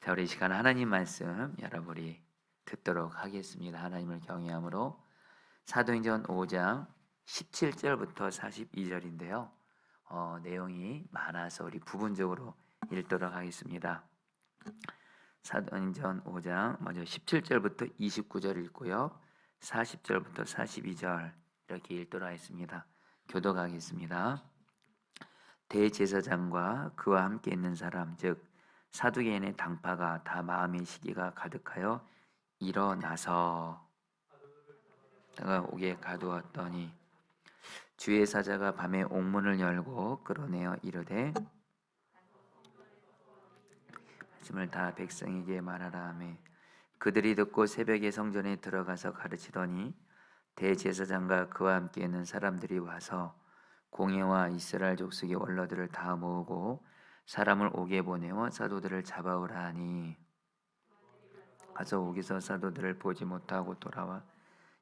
자, 우리 이 시간 하나님 말씀 여러분이 듣도록 하겠습니다. 하나님을 경외함으로 사도행전 5장 17절부터 42절인데요. 내용이 많아서 우리 부분적으로 읽도록 하겠습니다. 사도행전 5장 먼저 17절부터 29절 읽고요. 40절부터 42절 이렇게 읽도록 하겠습니다. 교독하겠습니다. 대제사장과 그와 함께 있는 사람 즉 사두개인의 당파가 다 마음의 시기가 가득하여 일어나서 내가 옥에 가두었더니 주의 사자가 밤에 옥문을 열고 끌어내어 이르되 말씀을 다 백성에게 말하라 하며 그들이 듣고 새벽에 성전에 들어가서 가르치더니 대제사장과 그와 함께 있는 사람들이 와서 공회와 이스라엘 족속의 원로들을 다 모으고 사람을 옥에 보내어 사도들을 잡아오라 하니 가서 옥에서 사도들을 보지 못하고 돌아와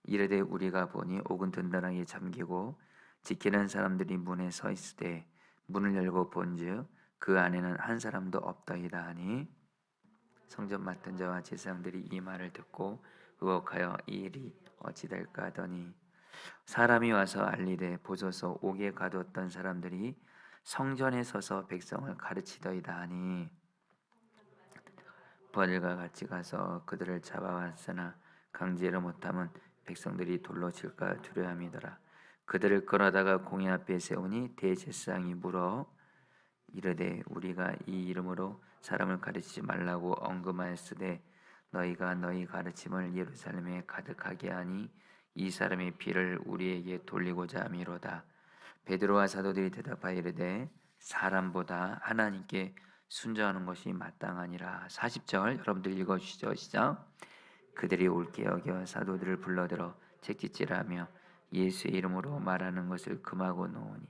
이르되 우리가 보니 옥은 든든하게 잠기고 지키는 사람들이 문에 서 있으되 문을 열고 본즉 그 안에는 한 사람도 없다이다 하니 성전 맡은 자와 제사장들이 이 말을 듣고 의혹하여 이 일이 어찌 될까 하더니 사람이 와서 알리되 보소서 옥에 가두었던 사람들이 성전에 서서 백성을 가르치더이다 하니 부하들과 같이 가서 그들을 잡아왔으나 강제로 못하면 백성들이 돌로 칠까 두려움이더라. 그들을 끌어다가 공회 앞에 세우니 대제사장이 물어 이르되 우리가 이 이름으로 사람을 가르치지 말라고 언금하였으되 너희가 너희 가르침을 예루살렘에 가득하게 하니 이 사람의 피를 우리에게 돌리고자 함이로다. 베드로와 사도들이 대답하여 이르되 사람보다 하나님께 순종하는 것이 마땅하니라. 40절 여러분들 읽어주시죠. 시작. 그들이 옳게 여겨 사도들을 불러들어 채찍질하며 예수의 이름으로 말하는 것을 금하고 놓으니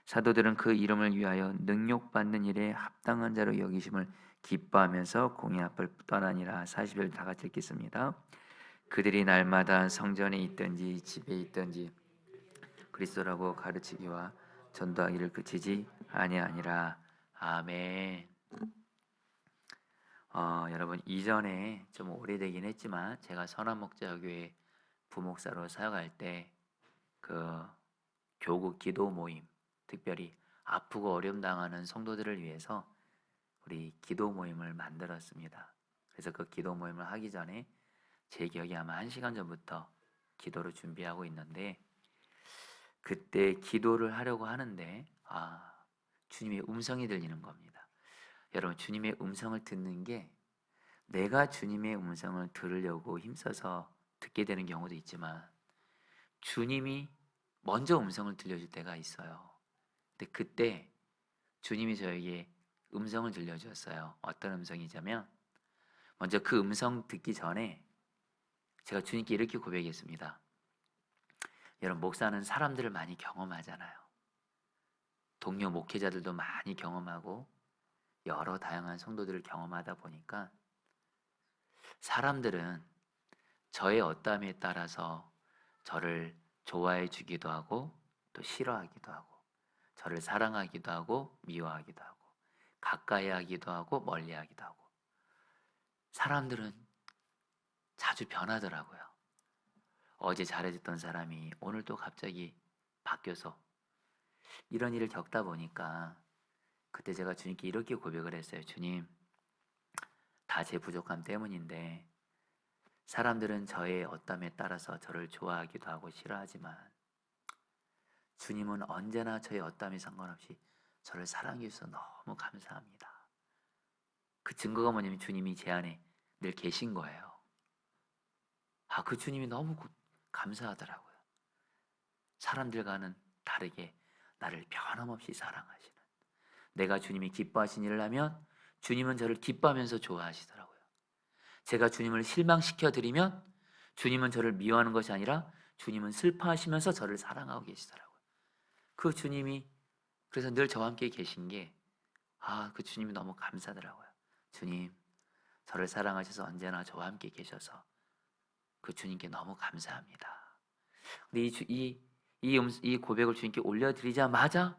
사도들은 그 이름을 위하여 능욕받는 일에 합당한 자로 여기심을 기뻐하면서 공회 앞을 떠나니라. 40절 다 같이 읽겠습니다. 그들이 날마다 성전에 있든지 집에 있든지 그리스도라고 가르치기와 전도하기를 그치지 아니하니라. 아멘. 여러분 이전에 좀 오래되긴 했지만 제가 선한목자교회 부목사로 사역할 때 그 교구 기도 모임, 특별히 아프고 어려움 당하는 성도들을 위해서 우리 기도 모임을 만들었습니다. 그래서 그 기도 모임을 하기 전에 제 기억에 아마 1시간 전부터 기도를 준비하고 있는데 그때 기도를 하려고 하는데 주님의 음성이 들리는 겁니다. 여러분 주님의 음성을 듣는 게 내가 주님의 음성을 들으려고 힘써서 듣게 되는 경우도 있지만 주님이 먼저 음성을 들려줄 때가 있어요. 근데 그때 주님이 저에게 음성을 들려주었어요. 어떤 음성이냐면 먼저 그 음성 듣기 전에 제가 주님께 이렇게 고백했습니다. 여러분 목사는 사람들을 많이 경험하잖아요. 동료 목회자들도 많이 경험하고 여러 다양한 성도들을 경험하다 보니까 사람들은 저의 어떠함에 따라서 저를 좋아해 주기도 하고 또 싫어하기도 하고 저를 사랑하기도 하고 미워하기도 하고 가까이 하기도 하고 멀리 하기도 하고 사람들은 자주 변하더라고요. 어제 잘해줬던 사람이 오늘 또 갑자기 바뀌어서 이런 일을 겪다 보니까 그때 제가 주님께 이렇게 고백을 했어요. 주님, 다 제 부족함 때문인데 사람들은 저의 어떠함에 따라서 저를 좋아하기도 하고 싫어하지만 주님은 언제나 저의 어떠함에 상관없이 저를 사랑해 주셔서 너무 감사합니다. 그 증거가 뭐냐면 주님이 제 안에 늘 계신 거예요. 그 주님이 너무 감사하더라고요. 사람들과는 다르게 나를 변함없이 사랑하시는 내가 주님이 기뻐하신 일을 하면 주님은 저를 기뻐하면서 좋아하시더라고요. 제가 주님을 실망시켜 드리면 주님은 저를 미워하는 것이 아니라 주님은 슬퍼하시면서 저를 사랑하고 계시더라고요. 그 주님이 그래서 늘 저와 함께 계신 게 그 주님이 너무 감사하더라고요. 주님, 저를 사랑하셔서 언제나 저와 함께 계셔서 그 주님께 너무 감사합니다. 근데 이 고백을 주님께 올려드리자마자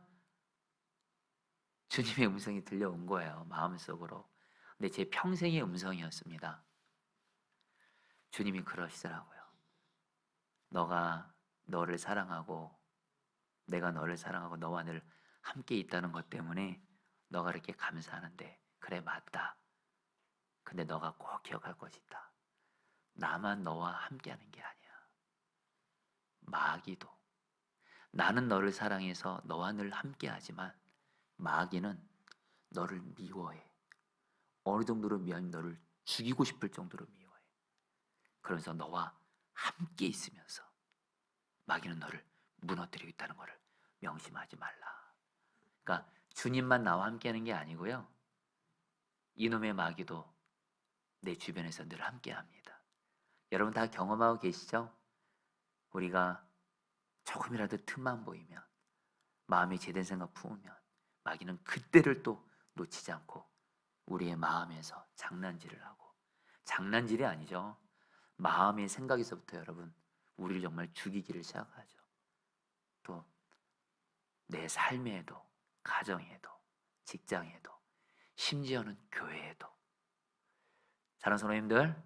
주님의 음성이 들려온 거예요. 마음속으로 근데 제 평생의 음성이었습니다. 주님이 그러시더라고요. 너가 너를 사랑하고 내가 너를 사랑하고 너와 늘 함께 있다는 것 때문에 너가 이렇게 감사하는데 그래 맞다. 근데 너가 꼭 기억할 것이 있다. 나만 너와 함께하는 게 아니야. 마귀도 나는 너를 사랑해서 너와 늘 함께하지만 마귀는 너를 미워해. 어느 정도로 미워하면 너를 죽이고 싶을 정도로 미워해. 그러면서 너와 함께 있으면서 마귀는 너를 무너뜨리고 있다는 것을 명심하지 말라. 그러니까 주님만 나와 함께하는 게 아니고요. 이놈의 마귀도 내 주변에서 늘 함께합니다. 여러분 다 경험하고 계시죠? 우리가 조금이라도 틈만 보이면 마음이 제된 생각 품으면 마귀는 그때를 또 놓치지 않고 우리의 마음에서 장난질을 하고 장난질이 아니죠. 마음의 생각에서부터 여러분 우리를 정말 죽이기를 시작하죠. 또 내 삶에도 가정에도 직장에도 심지어는 교회에도 사랑하는 성도님들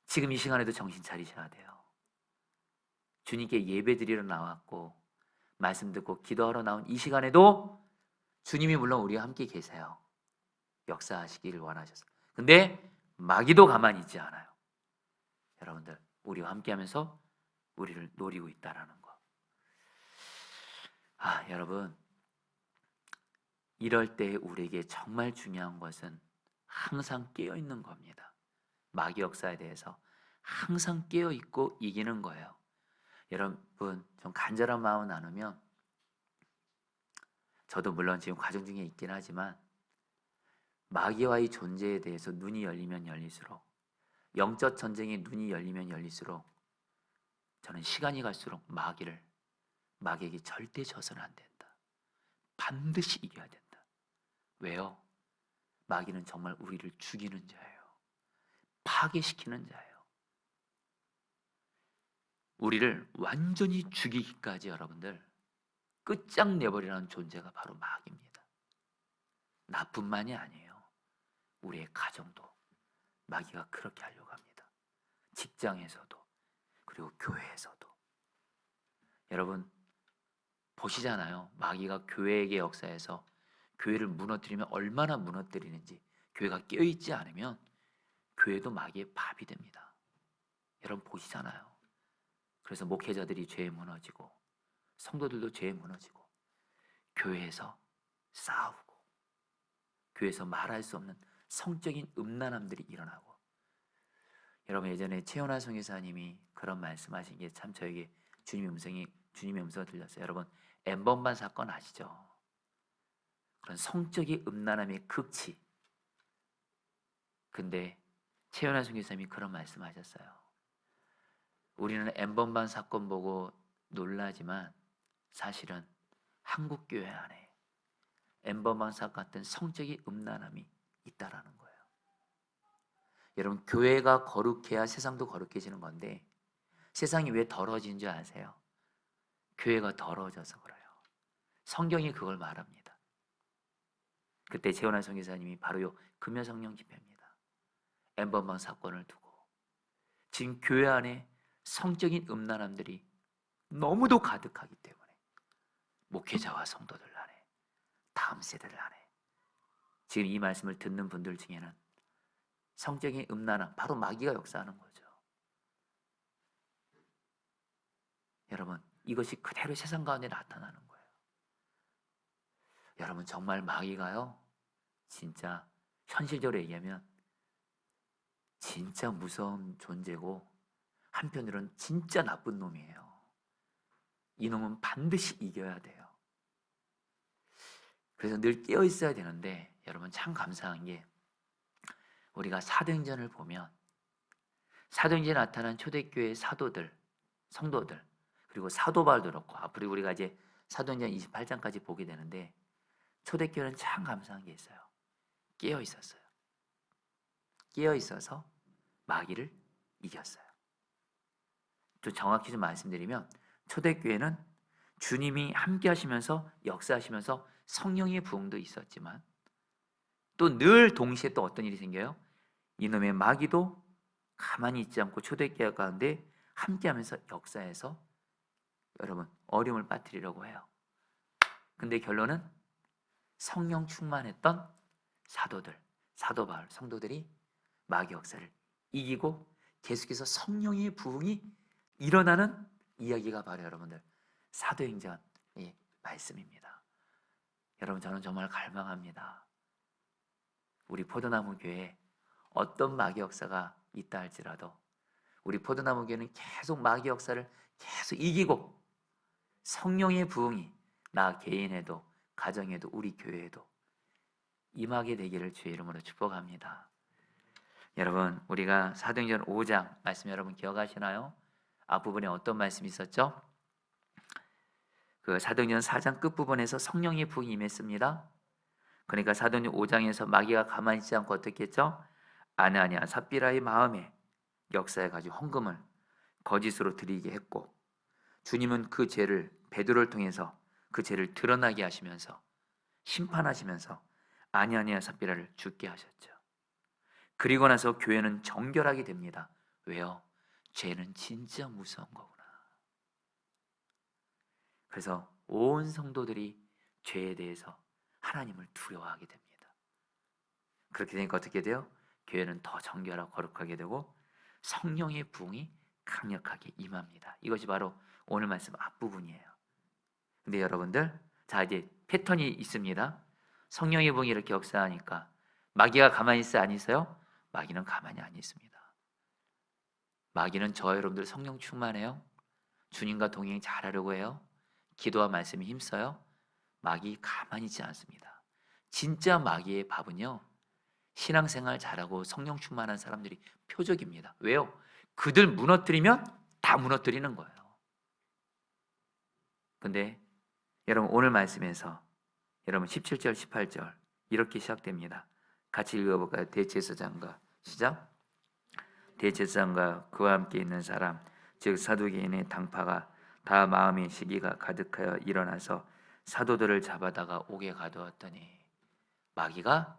지금 이 시간에도 정신 차리셔야 돼요. 주님께 예배드리러 나왔고 말씀 듣고 기도하러 나온 이 시간에도 주님이 물론 우리와 함께 계세요. 역사하시기를 원하셔서. 근데 마귀도 가만히 있지 않아요. 여러분들 우리와 함께하면서 우리를 노리고 있다라는 거. 여러분 이럴 때 우리에게 정말 중요한 것은 항상 깨어 있는 겁니다. 마귀 역사에 대해서 항상 깨어 있고 이기는 거예요. 여러분 좀 간절한 마음 나누면 저도 물론 지금 과정 중에 있긴 하지만 마귀와의 존재에 대해서 눈이 열리면 열릴수록 영적 전쟁에 눈이 열리면 열릴수록 저는 시간이 갈수록 마귀에게 절대 져서는 안 된다. 반드시 이겨야 된다. 왜요? 마귀는 정말 우리를 죽이는 자예요. 파괴시키는 자예요. 우리를 완전히 죽이기까지 여러분들 끝장내버리라는 존재가 바로 마귀입니다. 나뿐만이 아니에요. 우리의 가정도 마귀가 그렇게 하려고 합니다. 직장에서도 그리고 교회에서도. 여러분 보시잖아요. 마귀가 교회의 역사에서 교회를 무너뜨리면 얼마나 무너뜨리는지. 교회가 깨어있지 않으면 교회도 마귀의 밥이 됩니다. 여러분 보시잖아요. 그래서 목회자들이 죄에 무너지고 성도들도 죄에 무너지고 교회에서 싸우고 교회에서 말할 수 없는 성적인 음란함들이 일어나고. 여러분 예전에 최연아 선교사님이 그런 말씀하신 게 참 저에게 주님의 음성을 들렸어요. 여러분 엠번반 사건 아시죠? 그런 성적인 음란함의 극치. 근데 최연아 선교사님이 그런 말씀하셨어요. 우리는 엠번반 사건 보고 놀라지만 사실은 한국 교회 안에 엠번반 사건 같은 성적인 음란함이 있다라는 거예요. 여러분 교회가 거룩해야 세상도 거룩해지는 건데 세상이 왜 더러워진 줄 아세요? 교회가 더러워져서 그래요. 성경이 그걸 말합니다. 그때 최원환 선교사님이 바로 요 금요성령 집회입니다. 엠번방 사건을 두고 지금 교회 안에 성적인 음란함들이 너무도 가득하기 때문에 목회자와 성도들 안에 다음 세대들 안에 지금 이 말씀을 듣는 분들 중에는 성적인 음란함 바로 마귀가 역사하는 거죠. 여러분 이것이 그대로 세상 가운데 나타나는 거예요. 여러분 정말 마귀가요 진짜 현실적으로 얘기하면 진짜 무서운 존재고 한편으로는 진짜 나쁜 놈이에요. 이놈은 반드시 이겨야 돼요. 그래서 늘 깨어 있어야 되는데 여러분 참 감사한 게 우리가 사도행전을 보면 사도행전에 나타난 초대교회 사도들, 성도들 그리고 사도 바울도 그렇고 앞으로 우리가 이제 사도행전 28장까지 보게 되는데 초대교회는 참 감사한 게 있어요. 깨어 있었어요. 깨어 있어서 마귀를 이겼어요. 또 정확히 좀 말씀드리면 초대교회는 주님이 함께 하시면서 역사하시면서 성령의 부흥도 있었지만 또 늘 동시에 또 어떤 일이 생겨요? 이놈의 마귀도 가만히 있지 않고 초대교회 가운데 함께하면서 역사에서 여러분 어려움을 빠뜨리려고 해요. 근데 결론은 성령 충만했던 사도들, 사도 바울 성도들이 마귀 역사를 이기고 계속해서 성령의 부흥이 일어나는 이야기가 바로 여러분들 사도행전의 말씀입니다. 여러분 저는 정말 갈망합니다. 우리 포도나무 교회에 어떤 마귀 역사가 있다 할지라도 우리 포도나무 교회는 계속 마귀 역사를 계속 이기고 성령의 부흥이 나 개인에도 가정에도 우리 교회에도 임하게 되기를 주의 이름으로 축복합니다. 여러분 우리가 사도행전 5장 말씀 여러분 기억하시나요? 앞부분에 어떤 말씀이 있었죠? 그 사도행전 4장 끝부분에서 성령의 부흥이 임했습니다. 그러니까 사도행전 5장에서 마귀가 가만히 있지 않고 어떻게 했죠? 아나니아 삽비라의 마음에 역사에 가지고 헌금을 거짓으로 드리게 했고 주님은 그 죄를 베드로를 통해서 그 죄를 드러나게 하시면서 심판하시면서 아나니아 삽비라를 죽게 하셨죠. 그리고 나서 교회는 정결하게 됩니다. 왜요? 죄는 진짜 무서운 거구나. 그래서 온 성도들이 죄에 대해서 하나님을 두려워하게 됩니다. 그렇게 되니까 어떻게 돼요? 교회는 더 정결하고 거룩하게 되고 성령의 부흥이 강력하게 임합니다. 이것이 바로 오늘 말씀 앞부분이에요. 근데 여러분들 자 이제 패턴이 있습니다. 성령의 부흥이 이렇게 역사하니까 마귀가 가만히 있어요? 안 있어요? 마귀는 가만히 안 있습니다. 마귀는 저와 여러분들 성령 충만해요? 주님과 동행 잘하려고 해요? 기도와 말씀에 힘써요? 마귀 가만히 있지 않습니다. 진짜 마귀의 밥은요 신앙생활 잘하고 성령 충만한 사람들이 표적입니다. 왜요? 그들 무너뜨리면 다 무너뜨리는 거예요. 근데 여러분 오늘 말씀에서 여러분 17절 18절 이렇게 시작됩니다. 같이 읽어볼까요? 대제사장과 시작. 대제사장과 그와 함께 있는 사람 즉 사두개인의 당파가 다 마음의 시기가 가득하여 일어나서 사도들을 잡아다가 옥에 가두었더니 마귀가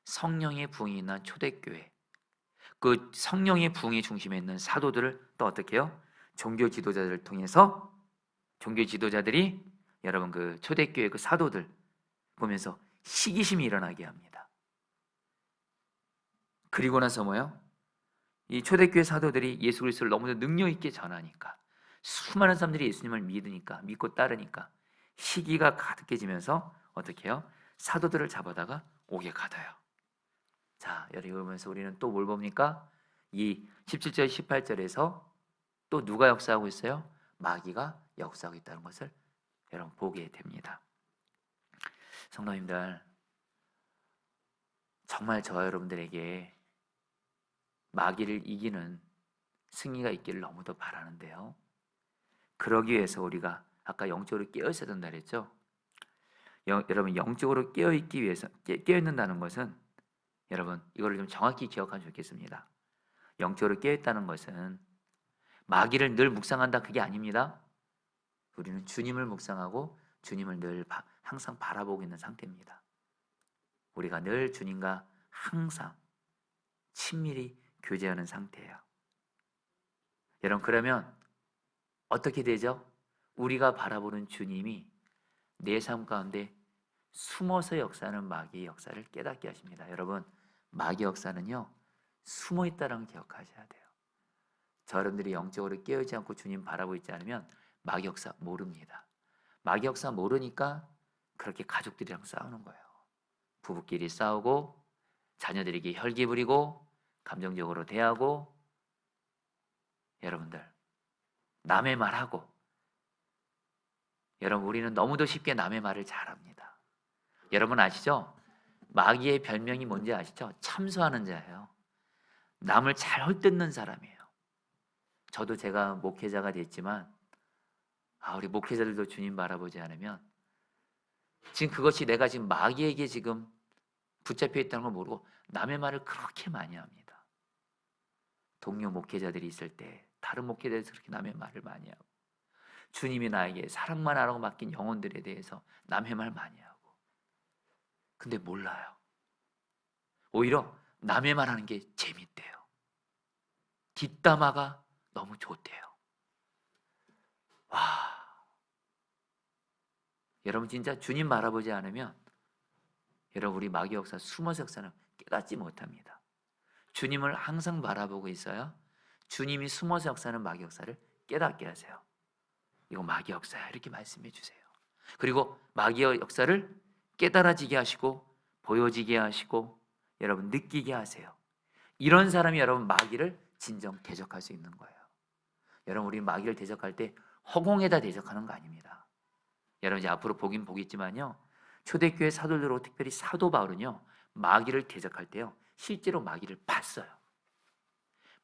성령의 부흥이 있는 초대교회 그 성령의 부흥의 중심에 있는 사도들을 또 어떻게 해요? 종교 지도자들을 통해서 종교 지도자들이 여러분 그 초대교회 그 사도들 보면서 시기심이 일어나게 합니다. 그리고 나서 뭐요? 이 초대교회 사도들이 예수 그리스도를 너무도 능력 있게 전하니까 수많은 사람들이 예수님을 믿으니까 믿고 따르니까 시기가 가득해지면서 어떻게 해요? 사도들을 잡아다가 옥에 가둬요. 자, 여러분에서 우리는 또 뭘 봅니까? 이 17절 18절에서 또 누가 역사하고 있어요? 마귀가 역사하고 있다는 것을 여러분 보게 됩니다. 성도님들 정말 저와 여러분들에게 마귀를 이기는 승리가 있기를 너무도 바라는데요. 그러기 위해서 우리가 아까 영적으로 깨어 있어야 된다 그랬죠. 여러분 영적으로 깨어 있기 위해서 깨어 있는다는 것은 여러분 이거를 좀 정확히 기억하면 좋겠습니다. 영적으로 깨어 있다는 것은 마귀를 늘 묵상한다 그게 아닙니다. 우리는 주님을 묵상하고 주님을 늘 항상 바라보고 있는 상태입니다. 우리가 늘 주님과 항상 친밀히 교제하는 상태예요. 여러분 그러면 어떻게 되죠? 우리가 바라보는 주님이 내 삶 가운데 숨어서 역사하는 마귀의 역사를 깨닫게 하십니다. 여러분 마귀 역사는요 숨어 있다는 걸 기억하셔야 돼요. 여러분들이 영적으로 깨어있지 않고 주님 바라보고 있지 않으면 마귀 역사 모릅니다. 마귀 역사 모르니까 그렇게 가족들이랑 싸우는 거예요. 부부끼리 싸우고 자녀들에게 혈기 부리고 감정적으로 대하고 여러분들 남의 말하고 여러분 우리는 너무도 쉽게 남의 말을 잘합니다. 여러분 아시죠? 마귀의 별명이 뭔지 아시죠? 참소하는 자예요. 남을 잘 헐뜯는 사람이에요. 저도 제가 목회자가 됐지만 우리 목회자들도 주님 바라보지 않으면 지금 그것이 내가 지금 마귀에게 지금 붙잡혀 있다는 걸 모르고 남의 말을 그렇게 많이 합니다. 동료 목회자들이 있을 때 다른 목회자들이 그렇게 남의 말을 많이 하고 주님이 나에게 사랑만 하라고 맡긴 영혼들에 대해서 남의 말 많이 하고 근데 몰라요. 오히려 남의 말하는 게 재밌대요. 뒷담화가 너무 좋대요. 와, 여러분 진짜 주님 바라보지 않으면 여러분 우리 마귀 역사, 숨어서 역사는 깨닫지 못합니다. 주님을 항상 바라보고 있어야 주님이 숨어서 역사는 마귀 역사를 깨닫게 하세요. 이거 마귀 역사야 이렇게 말씀해 주세요. 그리고 마귀 역사를 깨달아지게 하시고 보여지게 하시고 여러분 느끼게 하세요. 이런 사람이 여러분 마귀를 진정 대적할 수 있는 거예요. 여러분 우리 마귀를 대적할 때 허공에다 대적하는 거 아닙니다. 여러분 이제 앞으로 보긴 보겠지만요, 초대교회 사도들로 특별히 사도 바울은요 마귀를 대적할 때요 실제로 마귀를 봤어요.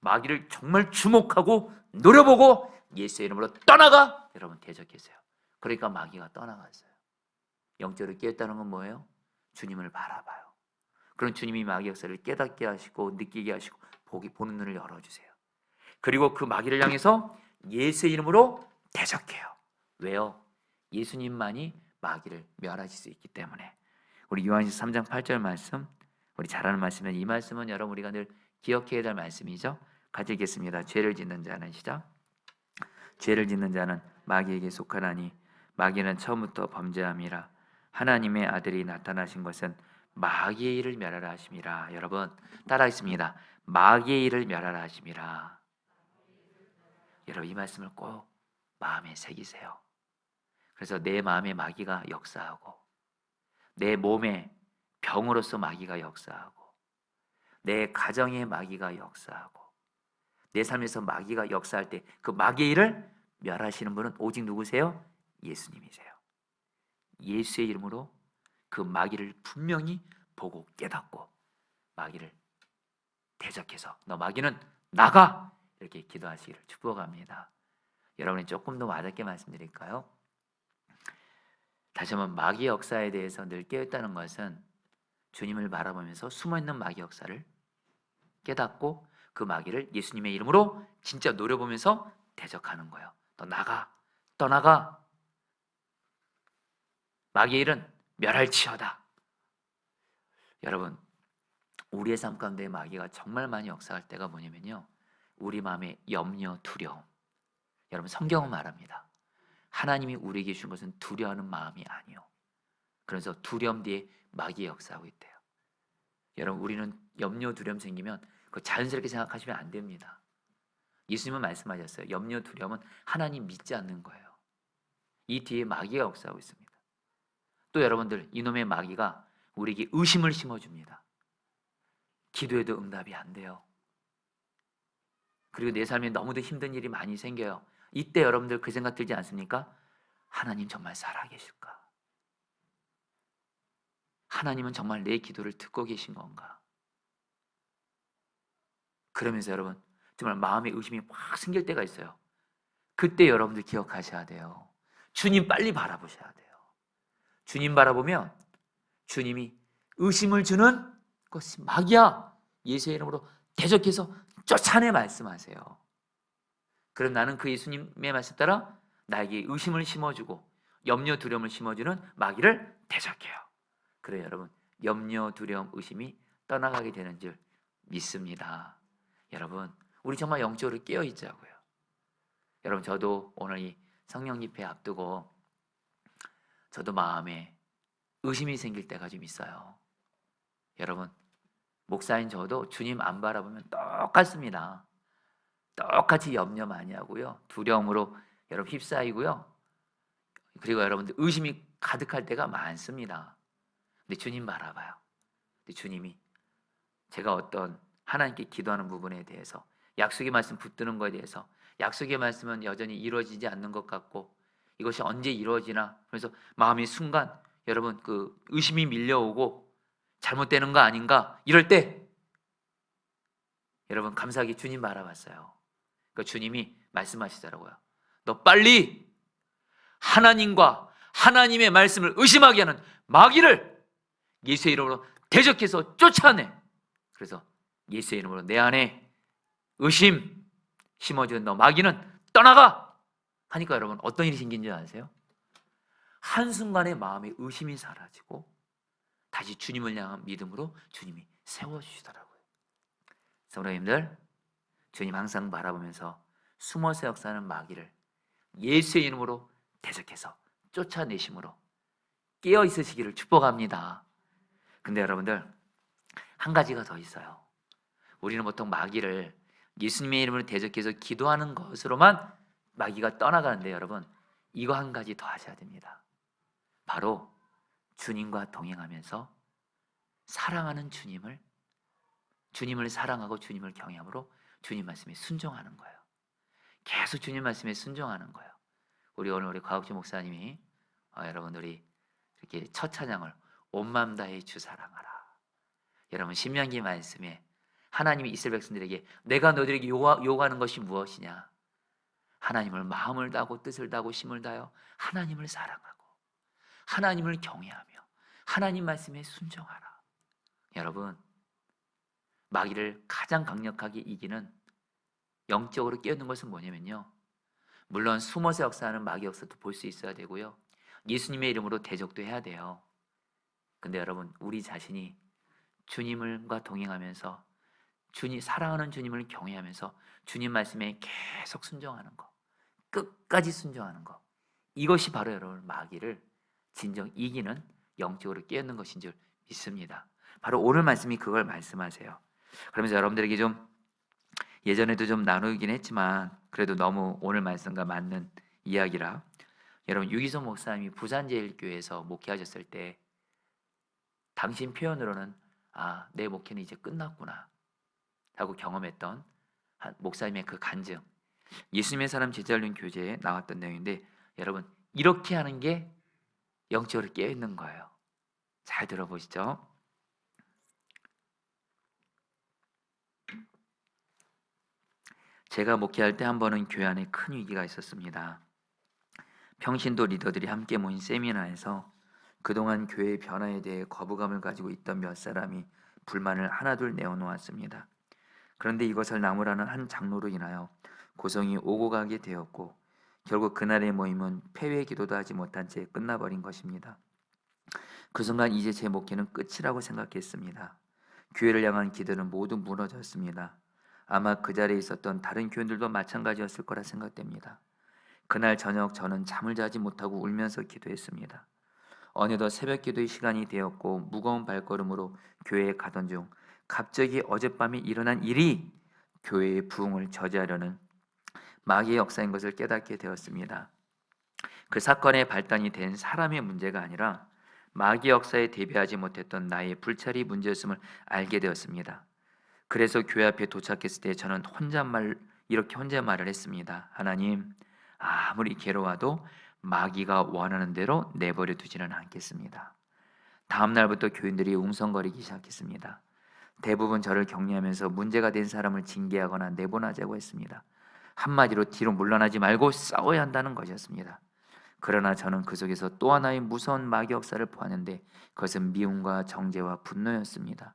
마귀를 정말 주목하고 노려보고 예수의 이름으로 떠나가 여러분 대적했어요. 그러니까 마귀가 떠나갔어요. 영적으로 깨었다는 건 뭐예요? 주님을 바라봐요. 그런 주님이 마귀 역사를 깨닫게 하시고 느끼게 하시고 보는 눈을 열어주세요. 그리고 그 마귀를 향해서 예수의 이름으로 대적해요. 왜요? 예수님만이 마귀를 멸하실 수 있기 때문에. 우리 요한일서 3장 8절 말씀, 우리 잘 아는 말씀은 이 말씀은 여러분 우리가 늘 기억해야 될 말씀이죠. 같이 읽겠습니다. 죄를 짓는 자는 시작. 죄를 짓는 자는 마귀에게 속하나니 마귀는 처음부터 범죄함이라. 하나님의 아들이 나타나신 것은 마귀의 일을 멸하라 하심이라. 여러분 따라하겠습니다. 마귀의 일을 멸하라 하심이라. 여러분 이 말씀을 꼭 마음에 새기세요. 그래서 내 마음에 마귀가 역사하고 내 몸에 병으로서 마귀가 역사하고 내 가정에 마귀가 역사하고 내 삶에서 마귀가 역사할 때 그 마귀의 일을 멸하시는 분은 오직 누구세요? 예수님이세요. 예수의 이름으로 그 마귀를 분명히 보고 깨닫고 마귀를 대적해서 너 마귀는 나가! 이렇게 기도하시기를 축복합니다. 여러분이 조금 더 와닿게 말씀드릴까요? 다시 한번 마귀 역사에 대해서 늘 깨어있다는 것은 주님을 바라보면서 숨어있는 마귀 역사를 깨닫고 그 마귀를 예수님의 이름으로 진짜 노려보면서 대적하는 거예요. 너 나가! 떠나가! 마귀의 일은 멸할지어다. 여러분 우리의 삶 가운데 마귀가 정말 많이 역사할 때가 뭐냐면요, 우리 마음의 염려, 두려움. 여러분 성경은 말합니다. 하나님이 우리에게 주신 것은 두려워하는 마음이 아니요. 그래서 두려움 뒤에 마귀의 역사하고 있대요. 여러분 우리는 염려, 두려움 생기면 그거 자연스럽게 생각하시면 안 됩니다. 예수님은 말씀하셨어요. 염려, 두려움은 하나님 믿지 않는 거예요. 이 뒤에 마귀가 역사하고 있습니다. 또 여러분들 이놈의 마귀가 우리에게 의심을 심어줍니다. 기도해도 응답이 안 돼요. 그리고 내 삶에 너무도 힘든 일이 많이 생겨요. 이때 여러분들 그 생각 들지 않습니까? 하나님 정말 살아계실까? 하나님은 정말 내 기도를 듣고 계신 건가? 그러면서 여러분 정말 마음에 의심이 확 생길 때가 있어요. 그때 여러분들 기억하셔야 돼요. 주님 빨리 바라보셔야 돼요. 주님 바라보면 주님이 의심을 주는 것이 마귀야, 예수의 이름으로 대적해서 쫓아내 말씀하세요. 그럼 나는 그 예수님의 말씀 따라 나에게 의심을 심어주고 염려, 두려움을 심어주는 마귀를 대적해요. 그래요 여러분 염려, 두려움, 의심이 떠나가게 되는 줄 믿습니다. 여러분 우리 정말 영적으로 깨어있자고요. 여러분 저도 오늘 이 성령 집회 앞두고 저도 마음에 의심이 생길 때가 좀 있어요. 여러분 목사인 저도 주님 안 바라보면 똑같습니다. 똑같이 염려 많이 하고요, 두려움으로 여러분 휩싸이고요, 그리고 여러분들 의심이 가득할 때가 많습니다. 근데 주님 바라봐요. 근데 주님이 제가 어떤 하나님께 기도하는 부분에 대해서 약속의 말씀 붙드는 것에 대해서 약속의 말씀은 여전히 이루어지지 않는 것 같고 이것이 언제 이루어지나 그래서 마음의 순간 여러분 그 의심이 밀려오고 잘못되는 거 아닌가 이럴 때 여러분 감사하게 주님 바라봤어요. 그러니까 주님이 말씀하시더라고요. 너 빨리 하나님과 하나님의 말씀을 의심하게 하는 마귀를 예수의 이름으로 대적해서 쫓아내. 그래서 예수의 이름으로 내 안에 의심 심어준 너 마귀는 떠나가 하니까 여러분 어떤 일이 생긴 줄 아세요? 한순간에 마음의 의심이 사라지고 다시 주님을 향한 믿음으로 주님이 세워주시더라고요. 성도님들, 주님 항상 바라보면서 숨어서 역사하는 마귀를 예수의 이름으로 대적해서 쫓아내심으로 깨어 있으시기를 축복합니다. 근데 여러분들, 한 가지가 더 있어요. 우리는 보통 마귀를 예수님의 이름으로 대적해서 기도하는 것으로만 마귀가 떠나가는데, 여러분, 이거 한 가지 더 하셔야 됩니다. 바로 주님과 동행하면서 사랑하는 주님을 사랑하고 주님을 경외함으로 주님 말씀에 순종하는 거예요. 계속 주님 말씀에 순종하는 거예요. 오늘 우리 곽욱주 목사님이 여러분들이 이렇게 첫 찬양을 온 마음 다해 주 사랑하라. 여러분, 신명기 말씀에 하나님이 이스라엘 백성들에게 내가 너희들에게 요구하는 것이 무엇이냐? 하나님을 마음을 다하고 뜻을 다하고 힘을 다하여 하나님을 사랑하고 하나님을 경외하며 하나님 말씀에 순종하라. 여러분, 마귀를 가장 강력하게 이기는 영적으로 깨어있는 것은 뭐냐면요, 물론 숨어서 역사하는 마귀 역사도 볼 수 있어야 되고요, 예수님의 이름으로 대적도 해야 돼요. 근데 여러분, 우리 자신이 주님과 동행하면서 사랑하는 주님을 경외하면서 주님 말씀에 계속 순종하는 거, 끝까지 순종하는 거, 이것이 바로 여러분 마귀를 진정 이기는 영적으로 깨어있는 것인 줄 믿습니다. 바로 오늘 말씀이 그걸 말씀하세요. 그러면서 여러분들에게 좀 예전에도 좀 나누긴 했지만 그래도 너무 오늘 말씀과 맞는 이야기라, 여러분 유기성 목사님이 부산제일교회에서 목회하셨을 때 당신 표현으로는 내 목회는 이제 끝났구나 하고 경험했던 목사님의 그 간증, 예수님의 사람 제자훈련 교재에 나왔던 내용인데, 여러분 이렇게 하는 게 영적으로 깨어있는 거예요. 잘 들어보시죠. 제가 목회할 때 한 번은 교회 안에 큰 위기가 있었습니다. 평신도 리더들이 함께 모인 세미나에서 그동안 교회의 변화에 대해 거부감을 가지고 있던 몇 사람이 불만을 하나둘 내어놓았습니다. 그런데 이것을 나무라는 한 장로로 인하여 고성이 오고 가게 되었고, 결국 그날의 모임은 폐회 기도도 하지 못한 채 끝나버린 것입니다. 그 순간 이제 제 목회는 끝이라고 생각했습니다. 교회를 향한 기대는 모두 무너졌습니다. 아마 그 자리에 있었던 다른 교인들도 마찬가지였을 거라 생각됩니다. 그날 저녁 저는 잠을 자지 못하고 울면서 기도했습니다. 어느덧 새벽 기도의 시간이 되었고 무거운 발걸음으로 교회에 가던 중 갑자기 어젯밤에 일어난 일이 교회의 부흥을 저지하려는 마귀의 역사인 것을 깨닫게 되었습니다. 그 사건의 발단이 된 사람의 문제가 아니라 마귀 역사에 대비하지 못했던 나의 불찰이 문제였음을 알게 되었습니다. 그래서 교회 앞에 도착했을 때 저는 이렇게 혼잣말을 했습니다. 하나님, 아무리 괴로워도 마귀가 원하는 대로 내버려 두지는 않겠습니다. 다음 날부터 교인들이 웅성거리기 시작했습니다. 대부분 저를 격려하면서 문제가 된 사람을 징계하거나 내보내자고 했습니다. 한마디로 뒤로 물러나지 말고 싸워야 한다는 것이었습니다. 그러나 저는 그 속에서 또 하나의 무서운 마귀 역사를 보았는데 그것은 미움과 정죄와 분노였습니다.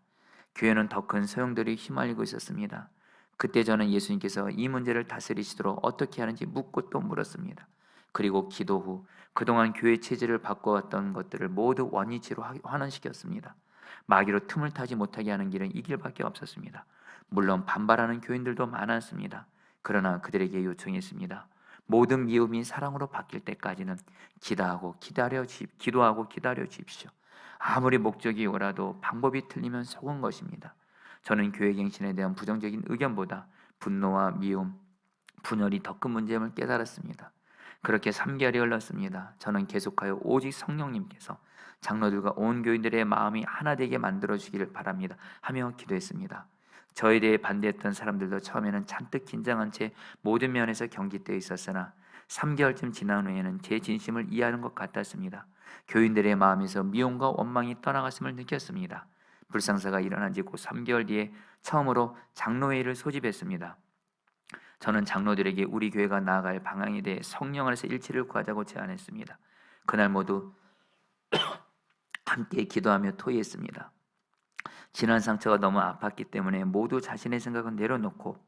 교회는 더 큰 소용돌이에 휘말리고 있었습니다. 그때 저는 예수님께서 이 문제를 다스리시도록 어떻게 하는지 묻고 또 물었습니다. 그리고 기도 후 그동안 교회 체질을 바꿔왔던 것들을 모두 원위치로 환원시켰습니다. 마귀로 틈을 타지 못하게 하는 길은 이 길밖에 없었습니다. 물론 반발하는 교인들도 많았습니다. 그러나 그들에게 요청했습니다. 모든 미움이 사랑으로 바뀔 때까지는 기도하고 기다려 주십시오. 아무리 목적이 오라도 방법이 틀리면 속은 것입니다. 저는 교회 갱신에 대한 부정적인 의견보다 분노와 미움, 분열이 더 큰 문제임을 깨달았습니다. 그렇게 3개월이 흘렀습니다. 저는 계속하여 오직 성령님께서 장로들과 온 교인들의 마음이 하나 되게 만들어 주기를 바랍니다 하며 기도했습니다. 저에 대해 반대했던 사람들도 처음에는 잔뜩 긴장한 채 모든 면에서 경직되어 있었으나 3개월쯤 지난 후에는 제 진심을 이해하는 것 같았습니다. 교인들의 마음에서 미움과 원망이 떠나갔음을 느꼈습니다. 불상사가 일어난 지 곧 3개월 뒤에 처음으로 장로회의를 소집했습니다. 저는 장로들에게 우리 교회가 나아갈 방향에 대해 성령 안에서 일치를 구하자고 제안했습니다. 그날 모두 함께 기도하며 토의했습니다. 지난 상처가 너무 아팠기 때문에 모두 자신의 생각은 내려놓고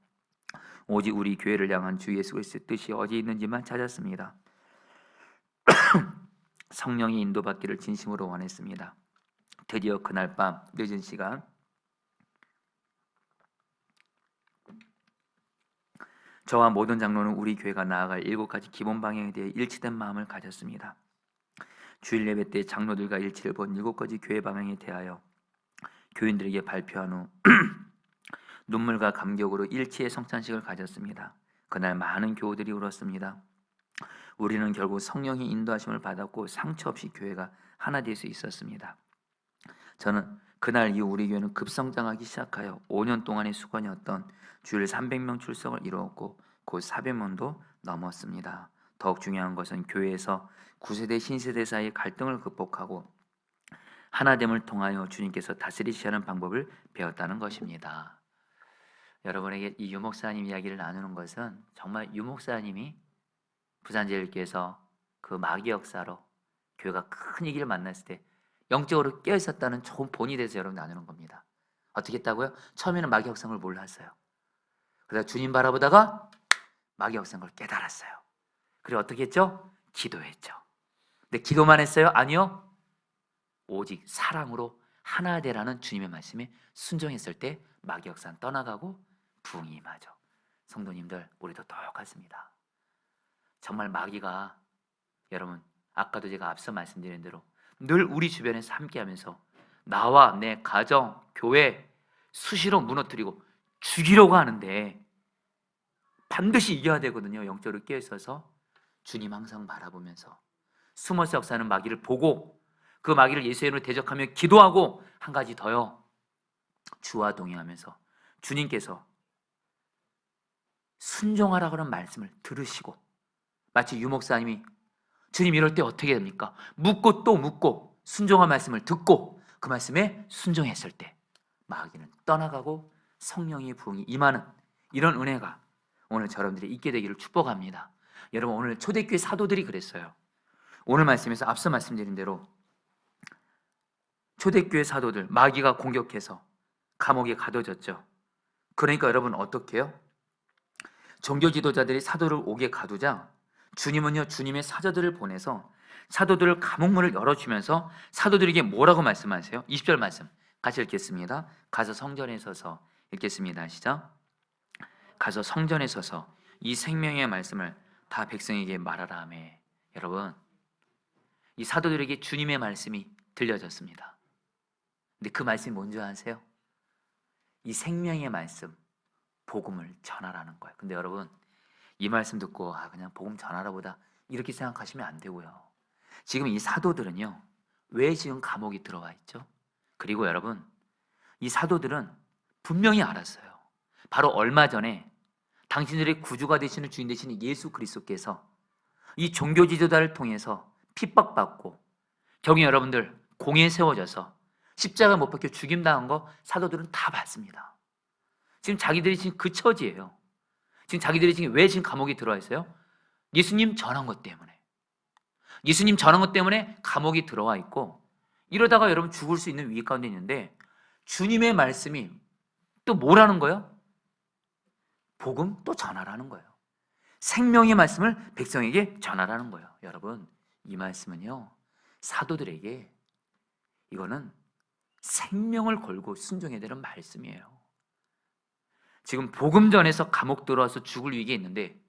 오직 우리 교회를 향한 주 예수 그리스도의 뜻이 어디 있는지만 찾았습니다. 성령의 인도받기를 진심으로 원했습니다. 드디어 그날 밤 늦은 시간 저와 모든 장로는 우리 교회가 나아갈 7가지 기본 방향에 대해 일치된 마음을 가졌습니다. 주일 예배 때 장로들과 일치를 본 7가지 교회 방향에 대하여 교인들에게 발표한 후 눈물과 감격으로 일치의 성찬식을 가졌습니다. 그날 많은 교우들이 울었습니다. 우리는 결국 성령의 인도하심을 받았고 상처 없이 교회가 하나 될 수 있었습니다. 저는 그날 이후 우리 교회는 급성장하기 시작하여 5년 동안의 수건이었던 주일 300명 출석을 이루었고 곧 400명도 넘었습니다. 더욱 중요한 것은 교회에서 9세대 신세대 사이의 갈등을 극복하고 하나됨을 통하여 주님께서 다스리시는 방법을 배웠다는 것입니다. 여러분에게 이 유목사님 이야기를 나누는 것은 정말 유목사님이 부산제일교회에서 그 마귀 역사로 교회가 큰 위기를 만났을 때 영적으로 깨어 있었다는 좋은 본이 돼서 여러분 나누는 겁니다. 어떻게 했다고요? 처음에는 마귀 역사를 몰랐어요. 그러다 주님 바라보다가 마귀 역사를 깨달았어요. 그리고 어떻게 했죠? 기도했죠. 근데 기도만 했어요? 아니요. 오직 사랑으로 하나 되라는 주님의 말씀에 순종했을 때 마귀 역사는 떠나가고 부흥이 임하죠. 성도님들, 우리도 똑같습니다. 정말 마귀가 여러분 아까도 제가 앞서 말씀드린 대로 늘 우리 주변에서 함께하면서 나와 내 가정, 교회 수시로 무너뜨리고 죽이려고 하는데 반드시 이겨야 되거든요. 영적으로 깨어있어서 주님 항상 바라보면서 숨어서 역사하는 마귀를 보고 그 마귀를 예수의 이름으로 대적하며 기도하고 한 가지 더요. 주와 동행하면서 주님께서 순종하라고 하는 말씀을 들으시고 마치 유목사님이 주님 이럴 때 어떻게 됩니까? 묻고 또 묻고 순종한 말씀을 듣고 그 말씀에 순종했을 때 마귀는 떠나가고 성령의 부흥이 임하는 이런 은혜가 오늘 여러분들이 있게 되기를 축복합니다. 여러분 오늘 초대교회 사도들이 그랬어요. 오늘 말씀에서 앞서 말씀드린 대로 초대교회 사도들 마귀가 공격해서 감옥에 가둬졌죠. 그러니까 여러분 어떻게 해요? 종교 지도자들이 사도를 옥에 가두자 주님은요 주님의 사도들을 보내서 사도들 감옥문을 열어주면서 사도들에게 뭐라고 말씀하세요? 20절 말씀 같이 읽겠습니다. 가서 성전에 서서 읽겠습니다. 시작. 가서 성전에 서서 이 생명의 말씀을 다 백성에게 말하라 하며. 여러분 이 사도들에게 주님의 말씀이 들려졌습니다. 근데 그 말씀이 뭔지 아세요? 이 생명의 말씀 복음을 전하라는 거예요. 근데 여러분 이 말씀 듣고 그냥 복음 전하라 보다 이렇게 생각하시면 안 되고요. 지금 이 사도들은요 왜 지금 감옥에 들어와 있죠? 그리고 여러분 이 사도들은 분명히 알았어요. 바로 얼마 전에 당신들의 구주가 되시는 주인 되시는 예수 그리스도께서 이 종교 지도자를 통해서 핍박받고 경히 여러분들 공에 세워져서 십자가 못 박혀 죽임당한 거 사도들은 다 봤습니다. 지금 자기들이 지금 그 처지예요. 지금 자기들이 지금 왜 지금 감옥에 들어와 있어요? 예수님 전한 것 때문에. 예수님 전한 것 때문에 감옥에 들어와 있고 이러다가 여러분 죽을 수 있는 위기 가운데 있는데 주님의 말씀이 또 뭐라는 거예요? 복음 또 전하라는 거예요. 생명의 말씀을 백성에게 전하라는 거예요. 여러분 이 말씀은요 사도들에게 이거는 생명을 걸고 순종해야 되는 말씀이에요. 지금 복음 전에서 감옥 들어와서 죽을 위기에 있는데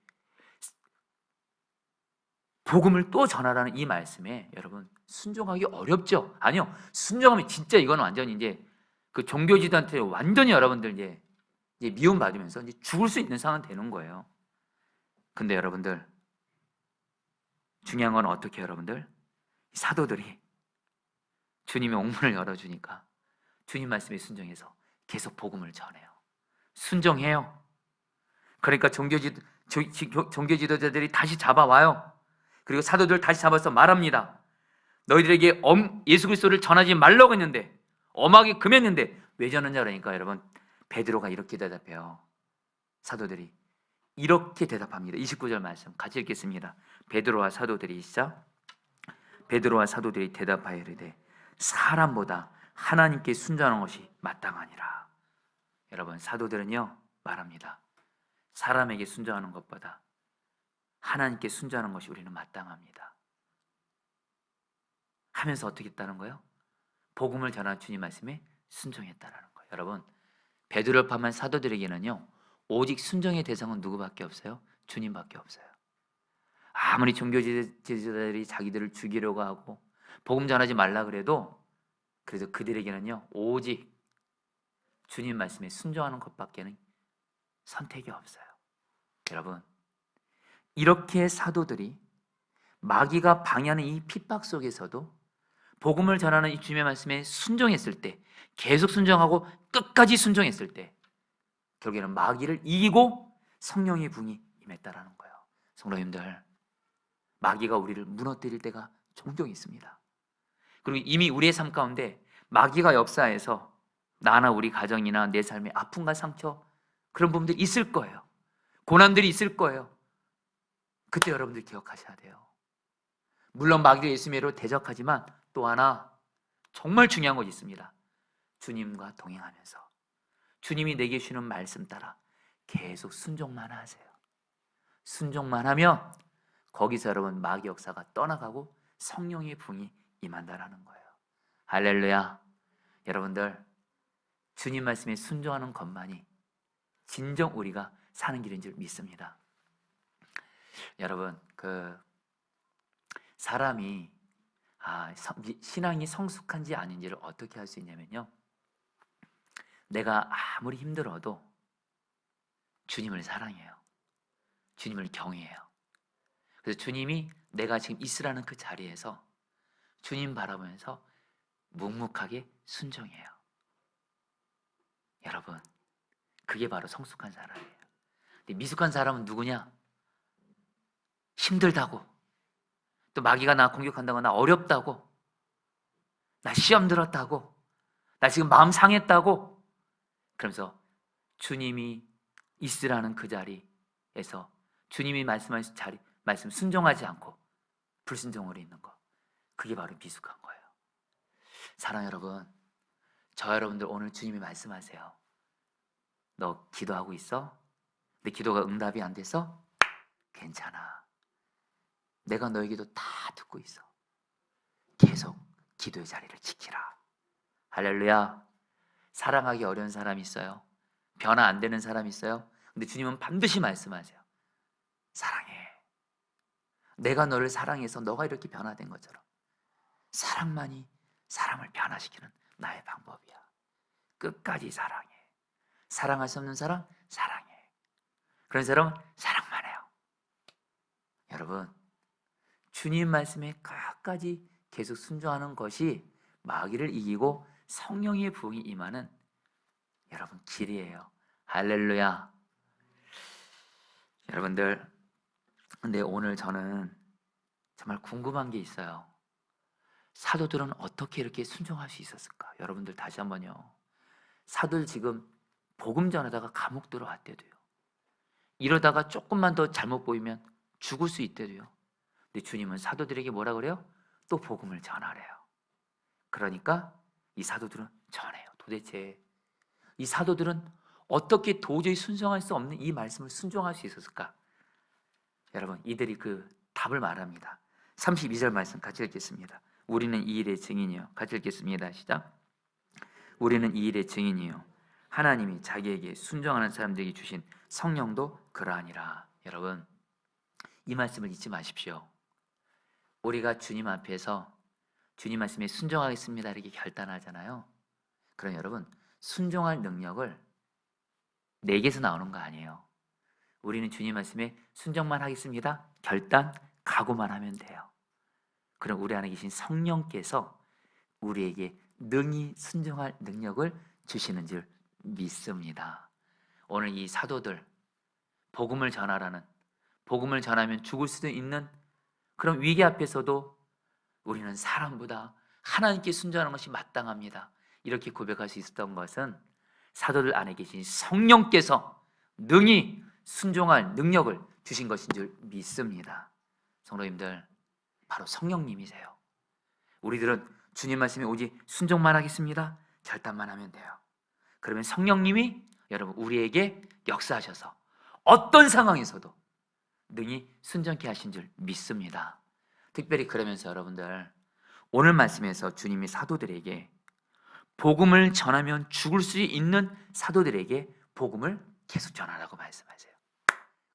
복음을 또 전하라는 이 말씀에 여러분 순종하기 어렵죠? 아니요. 순종하면 진짜 이건 완전히 이제 그 종교지도한테 완전히 여러분들 이제 미움받으면서 이제 죽을 수 있는 상황이 되는 거예요. 근데 여러분들 중요한 건 어떻게 여러분들? 사도들이 주님의 옥문을 열어주니까 주님 말씀에 순종해서 계속 복음을 전해요. 순종해요. 그러니까 종교지도자들이 다시 잡아와요. 그리고 사도들 다시 잡아서 말합니다. 너희들에게 예수 그리스도를 전하지 말라고 했는데 엄하게 금했는데 왜 전하냐 그러니까 여러분 베드로가 이렇게 대답해요. 사도들이 이렇게 대답합니다. 29절 말씀 같이 읽겠습니다. 베드로와 사도들이 시작. 베드로와 사도들이 대답하여 이르되 사람보다 하나님께 순종하는 것이 마땅하니라. 여러분 사도들은요 말합니다. 사람에게 순종하는 것보다 하나님께 순종하는 것이 우리는 마땅합니다. 하면서 어떻게 했다는 거예요? 복음을 전한 주님 말씀에 순종했다라는 거예요. 여러분 베드로를 포함한 사도들에게는요 오직 순종의 대상은 누구밖에 없어요? 주님밖에 없어요. 아무리 종교 지도자들이 자기들을 죽이려고 하고 복음 전하지 말라 그래도 그래도 그들에게는요 오직 주님 말씀에 순종하는 것밖에는 선택이 없어요. 여러분, 이렇게 사도들이 마귀가 방해하는 이 핍박 속에서도 복음을 전하는 이 주님의 말씀에 순종했을 때, 계속 순종하고 끝까지 순종했을 때 결국에는 마귀를 이기고 성령의 부흥이 임했다라는 거예요. 성도님들, 마귀가 우리를 무너뜨릴 때가 종종 있습니다. 그리고 이미 우리의 삶 가운데 마귀가 역사해서 나나 우리 가정이나 내 삶의 아픔과 상처, 그런 부분들이 있을 거예요. 고난들이 있을 거예요. 그때 여러분들 기억하셔야 돼요. 물론 마귀가 예수님으로 대적하지만 또 하나 정말 중요한 것이 있습니다. 주님과 동행하면서 주님이 내게 주시는 말씀 따라 계속 순종만 하세요. 순종만 하면 거기서 여러분 마귀 역사가 떠나가고 성령의 부흥이 임한다라는 거예요. 할렐루야. 여러분들, 주님 말씀에 순종하는 것만이 진정 우리가 사는 길인 줄 믿습니다. 여러분, 사람이 신앙이 성숙한지 아닌지를 어떻게 할 수 있냐면요, 내가 아무리 힘들어도 주님을 사랑해요. 주님을 경외해요. 그래서 주님이 내가 지금 있으라는 그 자리에서 주님 바라보면서 묵묵하게 순종해요. 여러분, 그게 바로 성숙한 사람이에요. 근데 미숙한 사람은 누구냐? 힘들다고, 또 마귀가 나 공격한다고, 나 어렵다고, 나 시험 들었다고, 나 지금 마음 상했다고, 그러면서 주님이 있으라는 그 자리에서 주님이 말씀하신 자리, 말씀 순종하지 않고 불순종으로 있는 거, 그게 바로 미숙한 거예요. 사랑 여러분, 저 여러분들 오늘 주님이 말씀하세요. 너 기도하고 있어? 내 기도가 응답이 안 돼서? 괜찮아. 내가 너의 기도 다 듣고 있어. 계속 기도의 자리를 지키라. 할렐루야. 사랑하기 어려운 사람이 있어요. 변화 안 되는 사람이 있어요. 근데 주님은 반드시 말씀하세요. 사랑해. 내가 너를 사랑해서 너가 이렇게 변화된 것처럼 사랑만이 사람을 변화시키는 나의 방법이야. 끝까지 사랑해. 사랑할 수 없는 사람 사랑해. 그런 사람은 사랑만 해요. 여러분, 주님 말씀에 끝까지 계속 순종하는 것이 마귀를 이기고 성령의 부흥이 임하는 여러분 길이에요. 할렐루야. 여러분들, 근데 오늘 저는 정말 궁금한 게 있어요. 사도들은 어떻게 이렇게 순종할 수 있었을까? 여러분들 다시 한번요. 사도들 지금 복음 전하다가 감옥 들어왔대도요. 이러다가 조금만 더 잘못 보이면 죽을 수 있대도요. 근데 주님은 사도들에게 뭐라 그래요? 또 복음을 전하래요. 그러니까 이 사도들은 전해요. 도대체 이 사도들은 어떻게 도저히 순종할 수 없는 이 말씀을 순종할 수 있었을까? 여러분, 이들이 그 답을 말합니다. 32절 말씀 같이 읽겠습니다. 우리는 이 일의 증인이요. 같이 읽겠습니다. 시작. 우리는 이 일의 증인이요. 하나님이 자기에게 순종하는 사람들에게 주신 성령도 그러하니라. 여러분, 이 말씀을 잊지 마십시오. 우리가 주님 앞에서 주님 말씀에 순종하겠습니다 이렇게 결단하잖아요. 그럼 여러분, 순종할 능력을 내게서 나오는 거 아니에요. 우리는 주님 말씀에 순종만 하겠습니다 결단, 각오만 하면 돼요. 그럼 우리 안에 계신 성령께서 우리에게 능히 순종할 능력을 주시는 줄 믿습니다. 오늘 이 사도들, 복음을 전하라는, 복음을 전하면 죽을 수도 있는 그런 위기 앞에서도 우리는 사람보다 하나님께 순종하는 것이 마땅합니다 이렇게 고백할 수 있었던 것은 사도들 안에 계신 성령께서 능히 순종할 능력을 주신 것인 줄 믿습니다. 성도님들, 바로 성령님이세요. 우리들은 주님 말씀에 오직 순종만 하겠습니다 결단만 하면 돼요. 그러면 성령님이 여러분 우리에게 역사하셔서 어떤 상황에서도 능히 순종케 하신 줄 믿습니다. 특별히 그러면서 여러분들, 오늘 말씀에서 주님이 사도들에게 복음을 전하면 죽을 수 있는 사도들에게 복음을 계속 전하라고 말씀하세요.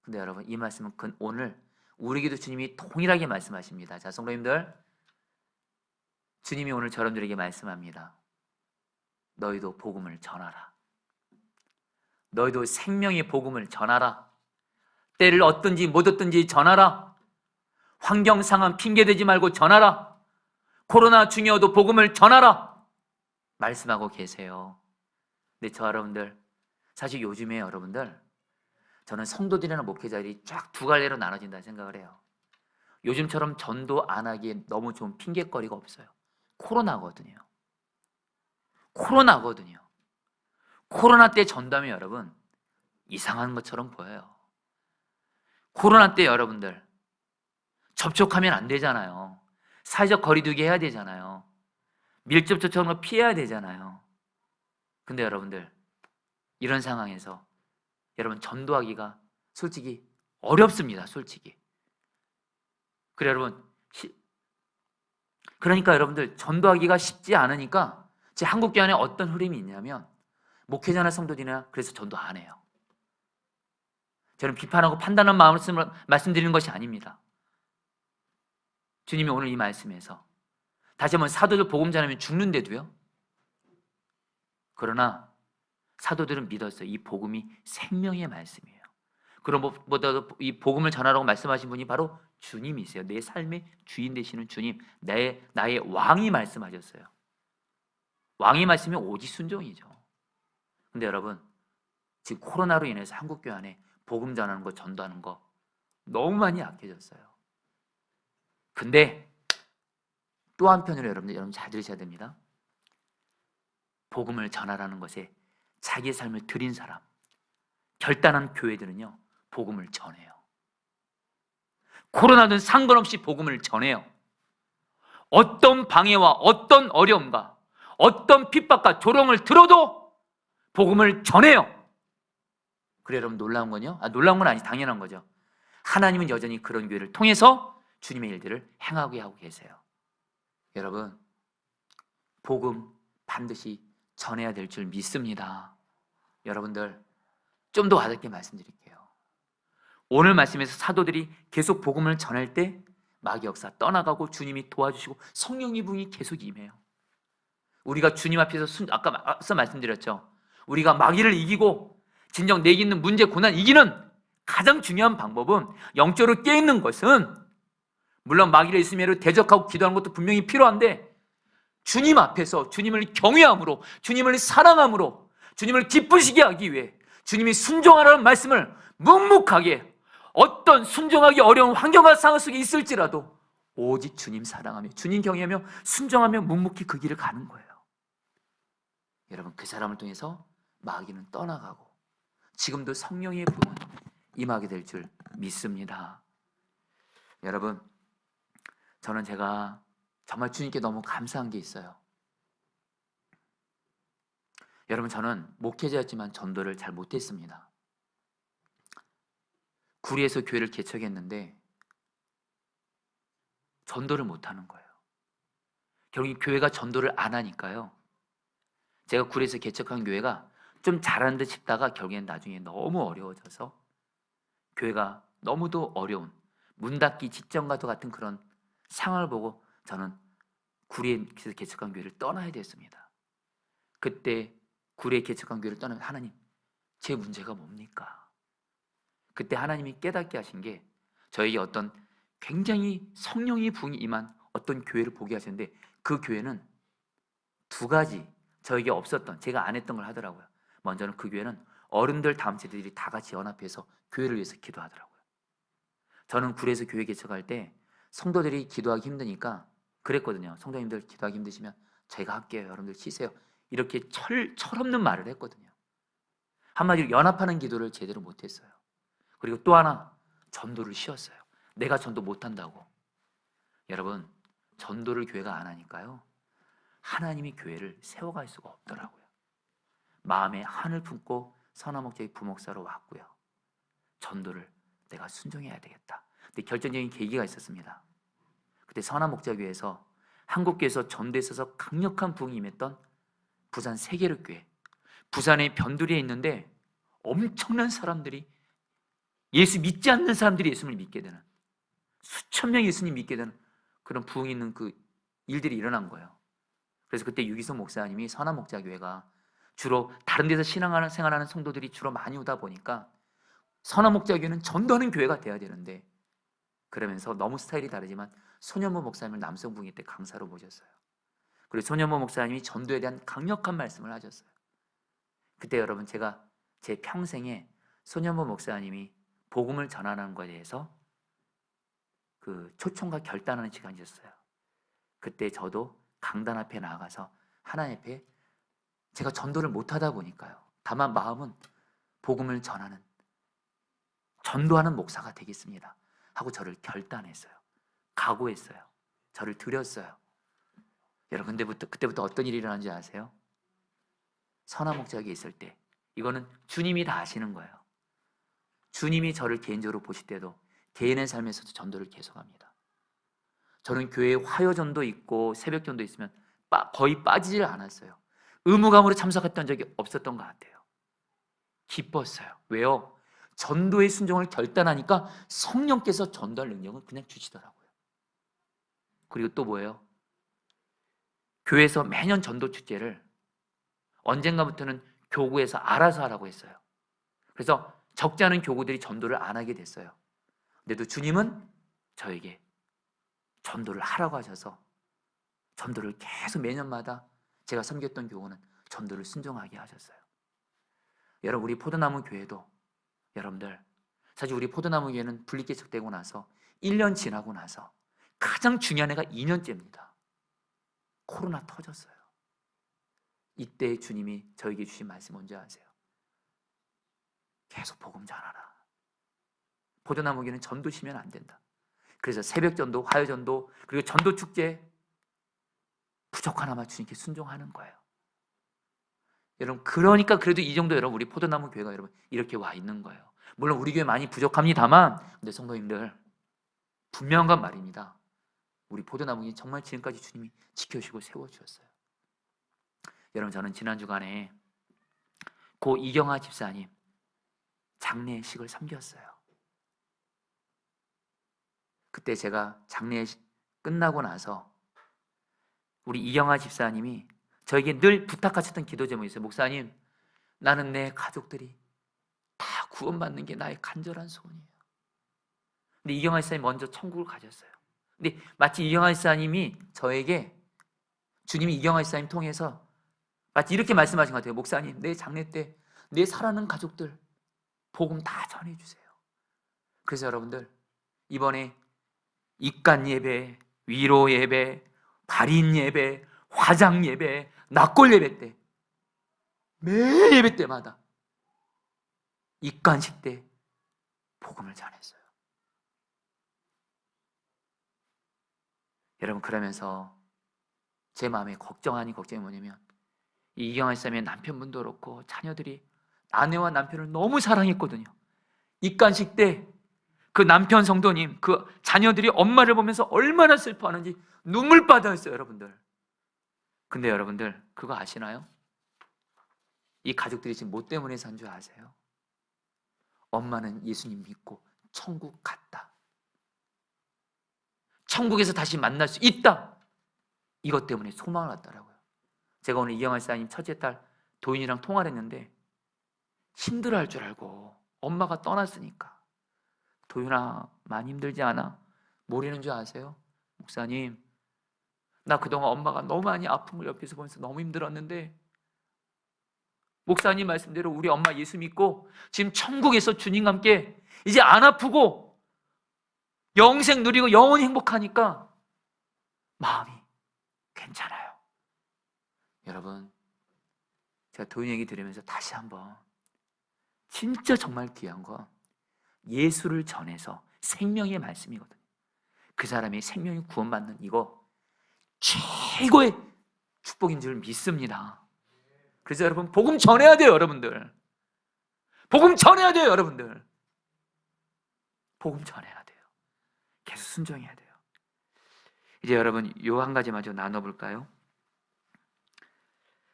근데 여러분, 이 말씀은 오늘 우리에게도 주님이 동일하게 말씀하십니다. 자, 성도님들, 주님이 오늘 저러분들에게 말씀합니다. 너희도 복음을 전하라. 너희도 생명의 복음을 전하라. 때를 얻든지 못 얻든지 전하라. 환경 상황 핑계대지 말고 전하라. 코로나 중요해도 복음을 전하라. 말씀하고 계세요. 근데 저 여러분들, 사실 요즘에 여러분들, 저는 성도들이나 목회자들이 쫙 두 갈래로 나눠진다 생각을 해요. 요즘처럼 전도 안 하기에 너무 좋은 핑계거리가 없어요. 코로나거든요. 코로나 때 전도하면 여러분 이상한 것처럼 보여요. 코로나 때 여러분들 접촉하면 안 되잖아요. 사회적 거리두기 해야 되잖아요. 밀접 접촉을 피해야 되잖아요. 근데 여러분들, 이런 상황에서 여러분 전도하기가 솔직히 어렵습니다. 솔직히. 그래 여러분, 그러니까 여러분들 전도하기가 쉽지 않으니까 제 한국교회 안에 어떤 흐름이 있냐면, 목회자나 성도들이나 그래서 전도 안 해요. 저는 비판하고 판단하는 마음을 말씀드리는 것이 아닙니다. 주님이 오늘 이 말씀에서 다시 한번 사도들 복음 전하면 죽는데도요, 그러나 사도들은 믿었어요. 이 복음이 생명의 말씀이에요. 그런 것보다도 이 복음을 전하라고 말씀하신 분이 바로 주님이세요. 내 삶의 주인 되시는 주님, 나의 왕이 말씀하셨어요. 왕이 말씀이면 오직 순종이죠. 근데 여러분, 지금 코로나로 인해서 한국교회 안에 복음 전하는 거, 전도하는 거 너무 많이 약해졌어요. 근데 또 한편으로 여러분 잘 들으셔야 됩니다. 복음을 전하라는 것에 자기의 삶을 드린 사람, 결단한 교회들은요, 복음을 전해요. 코로나든 상관없이 복음을 전해요. 어떤 방해와 어떤 어려움과 어떤 핍박과 조롱을 들어도 복음을 전해요. 그래 여러분, 놀라운 건요? 놀라운 건 아니, 당연한 거죠. 하나님은 여전히 그런 교회를 통해서 주님의 일들을 행하게 하고 계세요. 여러분, 복음 반드시 전해야 될 줄 믿습니다. 여러분들, 좀 더 와닿게 말씀드릴게요. 오늘 말씀에서 사도들이 계속 복음을 전할 때 마귀 역사 떠나가고 주님이 도와주시고 성령의 부흥이 계속 임해요. 우리가 주님 앞에서 앞서 말씀드렸죠. 우리가 마귀를 이기고 진정 내게 있는 문제, 고난 이기는 가장 중요한 방법은, 영적으로 깨있는 것은 물론 마귀를 있으면 대적하고 기도하는 것도 분명히 필요한데, 주님 앞에서 주님을 경외함으로, 주님을 사랑함으로, 주님을 기쁘시게 하기 위해 주님이 순종하라는 말씀을 묵묵하게, 어떤 순종하기 어려운 환경과 상황 속에 있을지라도 오직 주님 사랑하며 주님 경외하며 순종하며 묵묵히 그 길을 가는 거예요. 여러분, 그 사람을 통해서 마귀는 떠나가고 지금도 성령의 부흥은 임하게 될 줄 믿습니다. 여러분, 저는 제가 정말 주님께 너무 감사한 게 있어요. 여러분, 저는 목회자였지만 전도를 잘 못했습니다. 구리에서 교회를 개척했는데 전도를 못하는 거예요. 결국 교회가 전도를 안 하니까요, 제가 구리에서 개척한 교회가 좀 잘하는 듯 싶다가 결국엔 나중에 너무 어려워져서 교회가 너무도 어려운 문 닫기 직전과도 같은 그런 상황을 보고 저는 구리에서 개척한 교회를 떠나야 됐습니다. 그때 구리에 개척한 교회를 떠나면, 하나님, 제 문제가 뭡니까? 그때 하나님이 깨닫게 하신 게, 저에게 어떤 굉장히 성령의 부흥이 임한 어떤 교회를 보게 하셨는데, 그 교회는 두 가지 저에게 없었던, 제가 안 했던 걸 하더라고요. 먼저는 그 교회는 어른들 다음 세대들이 다 같이 연합해서 교회를 위해서 기도하더라고요. 저는 구리에서 교회 개척할 때 성도들이 기도하기 힘드니까 그랬거든요. 성도님들 기도하기 힘드시면 저희가 할게요. 여러분들 쉬세요. 이렇게 철없는 말을 했거든요. 한마디로 연합하는 기도를 제대로 못했어요. 그리고 또 하나, 전도를 쉬었어요. 내가 전도 못한다고. 여러분, 전도를 교회가 안 하니까요, 하나님이 교회를 세워갈 수가 없더라고요. 마음에 한을 품고 선화목자의 부목사로 왔고요, 전도를 내가 순종해야 되겠다. 근데 결정적인 계기가 있었습니다. 그때 선화목자교회에서, 한국교회에서 전도에 있어서 강력한 부흥이 임했던 부산 세계력교회, 부산의 변두리에 있는데 엄청난 사람들이, 예수 믿지 않는 사람들이 예수님을 믿게 되는, 수천 명이 예수님 믿게 되는 그런 부흥이 있는 그 일들이 일어난 거예요. 그래서 그때 유기성 목사님이 선한목자교회가 주로 다른 데서 생활하는 성도들이 주로 많이 오다 보니까 선한목자교회는 전도하는 교회가 돼야 되는데, 그러면서 너무 스타일이 다르지만 손현모 목사님을 남성 부흥회 때 강사로 모셨어요. 그리고 손현모 목사님이 전도에 대한 강력한 말씀을 하셨어요. 그때 여러분, 제가 제 평생에 손현모 목사님이 복음을 전하는 것에 대해서 그 초청과 결단하는 시간이 있었어요. 그때 저도 강단 앞에 나가서 하나님 앞에, 제가 전도를 못하다 보니까요, 다만 마음은 복음을 전도하는 목사가 되겠습니다 하고 저를 결단했어요. 각오했어요. 저를 드렸어요. 여러분, 그때부터 어떤 일이 일어난지 아세요? 선한목자에게 있을 때, 이거는 주님이 다 아시는 거예요. 주님이 저를 개인적으로 보실 때도 개인의 삶에서도 전도를 계속합니다. 저는 교회에 화요전도 있고 새벽전도 있으면 거의 빠지질 않았어요. 의무감으로 참석했던 적이 없었던 것 같아요. 기뻤어요. 왜요? 전도의 순종을 결단하니까 성령께서 전도할 능력을 그냥 주시더라고요. 그리고 또 뭐예요? 교회에서 매년 전도 축제를 언젠가부터는 교구에서 알아서 하라고 했어요. 그래서 적지 않은 교구들이 전도를 안 하게 됐어요. 근데도 주님은 저에게 전도를 하라고 하셔서 전도를 계속 매년마다, 제가 섬겼던 교구는 전도를 순종하게 하셨어요. 여러분, 우리 포도나무 교회도, 여러분들, 사실 우리 포도나무 교회는 분리개척되고 나서 1년 지나고 나서 가장 중요한 해가 2년째입니다. 코로나 터졌어요. 이때 주님이 저에게 주신 말씀 뭔지 아세요? 계속 복음 전하라. 포도나무 교회는 전도 쉬면 안 된다. 그래서 새벽전도, 화요전도, 그리고 전도축제 부족하나마 주님께 순종하는 거예요. 여러분, 그러니까 그래도 이 정도, 여러분, 우리 포도나무 교회가 여러분 이렇게 와 있는 거예요. 물론 우리 교회 많이 부족합니다만, 근데 성도님들, 분명한 건 말입니다. 우리 포도나무 교회 정말 지금까지 주님이 지켜주시고 세워주셨어요. 여러분, 저는 지난 주간에 고 이경아 집사님 장례식을 섬겼어요. 그때 제가 장례식 끝나고 나서 우리 이경아 집사님이 저에게 늘 부탁하셨던 기도 제목이 있어요. 목사님, 나는 내 가족들이 다 구원받는 게 나의 간절한 소원이에요. 근데 이경아 집사님이 먼저 천국을 가셨어요. 근데 마치 이경아 집사님이 저에게, 주님이 이경아 집사님 통해서 마치 이렇게 말씀하신 것 같아요. 목사님, 내 장례 때 내 사랑하는 가족들 복음 다 전해주세요. 그래서 여러분들, 이번에 입간 예배, 위로 예배, 발인 예배, 화장 예배, 낙골 예배 때, 매 예배 때마다 입간식 때 복음을 전했어요. 여러분, 그러면서 제 마음에 걱정이 뭐냐면, 이 이경아 집사님의 남편분도 그렇고 자녀들이 아내와 남편을 너무 사랑했거든요. 입간식 때 그 남편 성도님, 그 자녀들이 엄마를 보면서 얼마나 슬퍼하는지 눈물바다였어요, 여러분들. 근데 여러분들, 그거 아시나요? 이 가족들이 지금 뭐 때문에 산 줄 아세요? 엄마는 예수님 믿고 천국 갔다, 천국에서 다시 만날 수 있다, 이것 때문에 소망을 갖더라고요. 제가 오늘 이경아 집사님 첫째 딸 도인이랑 통화를 했는데 힘들어할 줄 알고, 엄마가 떠났으니까. 도윤아, 많이 힘들지 않아? 뭐라는 줄 아세요? 목사님, 나 그동안 엄마가 너무 많이 아픈 걸 옆에서 보면서 너무 힘들었는데, 목사님 말씀대로 우리 엄마 예수 믿고 지금 천국에서 주님과 함께 이제 안 아프고 영생 누리고 영원히 행복하니까 마음이 괜찮아요. 여러분, 제가 도윤 얘기 들으면서 다시 한번, 진짜 정말 귀한 건 예수를 전해서 생명의 말씀이거든요. 그 사람의 생명이 구원받는 이거 최고의 축복인 줄 믿습니다. 그래서 여러분, 복음 전해야 돼요, 여러분들. 복음 전해야 돼요, 여러분들. 복음 전해야 돼요. 계속 순종해야 돼요. 이제 여러분, 요 한 가지 마저 나눠볼까요?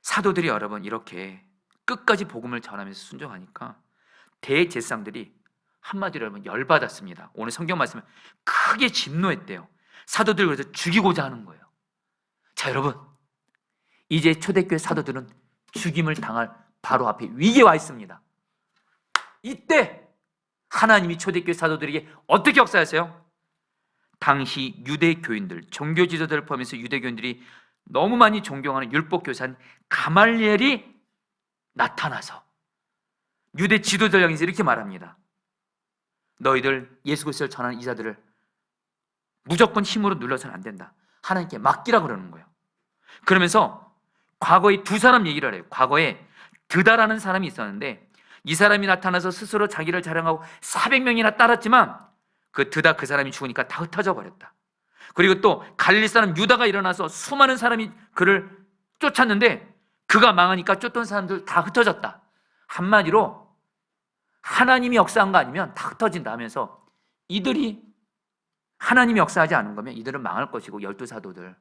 사도들이 여러분 이렇게 끝까지 복음을 전하면서 순종하니까 대제사장들이 한마디로 하면 열받았습니다. 오늘 성경 말씀은 크게 진노했대요. 사도들 그래서 죽이고자 하는 거예요. 자, 여러분, 이제 초대교회 사도들은 죽임을 당할 바로 앞에 위기에 와 있습니다. 이때 하나님이 초대교회 사도들에게 어떻게 역사하세요? 당시 유대 교인들, 종교 지도자를 포함해서 유대 교인들이 너무 많이 존경하는 율법 교사인 가말리엘이 나타나서 유대 지도자를 향해서 이렇게 말합니다. 너희들 예수 그리스도를 전하는 이자들을 무조건 힘으로 눌러서는 안 된다. 하나님께 맡기라 그러는 거예요. 그러면서 과거에 두 사람 얘기를 해요. 과거에 드다라는 사람이 있었는데 이 사람이 나타나서 스스로 자기를 자랑하고 400명이나 따랐지만 그 드다 그 사람이 죽으니까 다 흩어져 버렸다. 그리고 또 갈릴리 사람 유다가 일어나서 수많은 사람이 그를 쫓았는데 그가 망하니까 쫓던 사람들 다 흩어졌다. 한마디로 하나님이 역사한 거 아니면 다 흩어진다 하면서 이들이 하나님이 역사하지 않은 거면 이들은 망할 것이고 12사도들.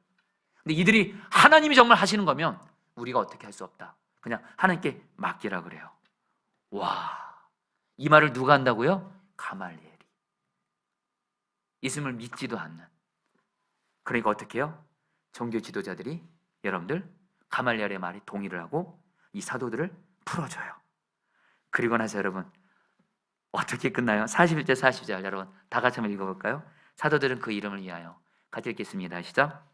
근데 이들이 하나님이 정말 하시는 거면 우리가 어떻게 할 수 없다. 그냥 하나님께 맡기라 그래요. 와, 이 말을 누가 한다고요? 가말리엘이. 예수님을 믿지도 않는. 그러니까 어떻게 해요? 종교 지도자들이 여러분들 가말리엘의 말에 동의를 하고 이 사도들을 풀어줘요. 그리고 나서 여러분 어떻게 끝나요? 41절 40절 여러분 다 같이 한번 읽어볼까요? 사도들은 그 이름을 위하여 같이 읽겠습니다. 시작.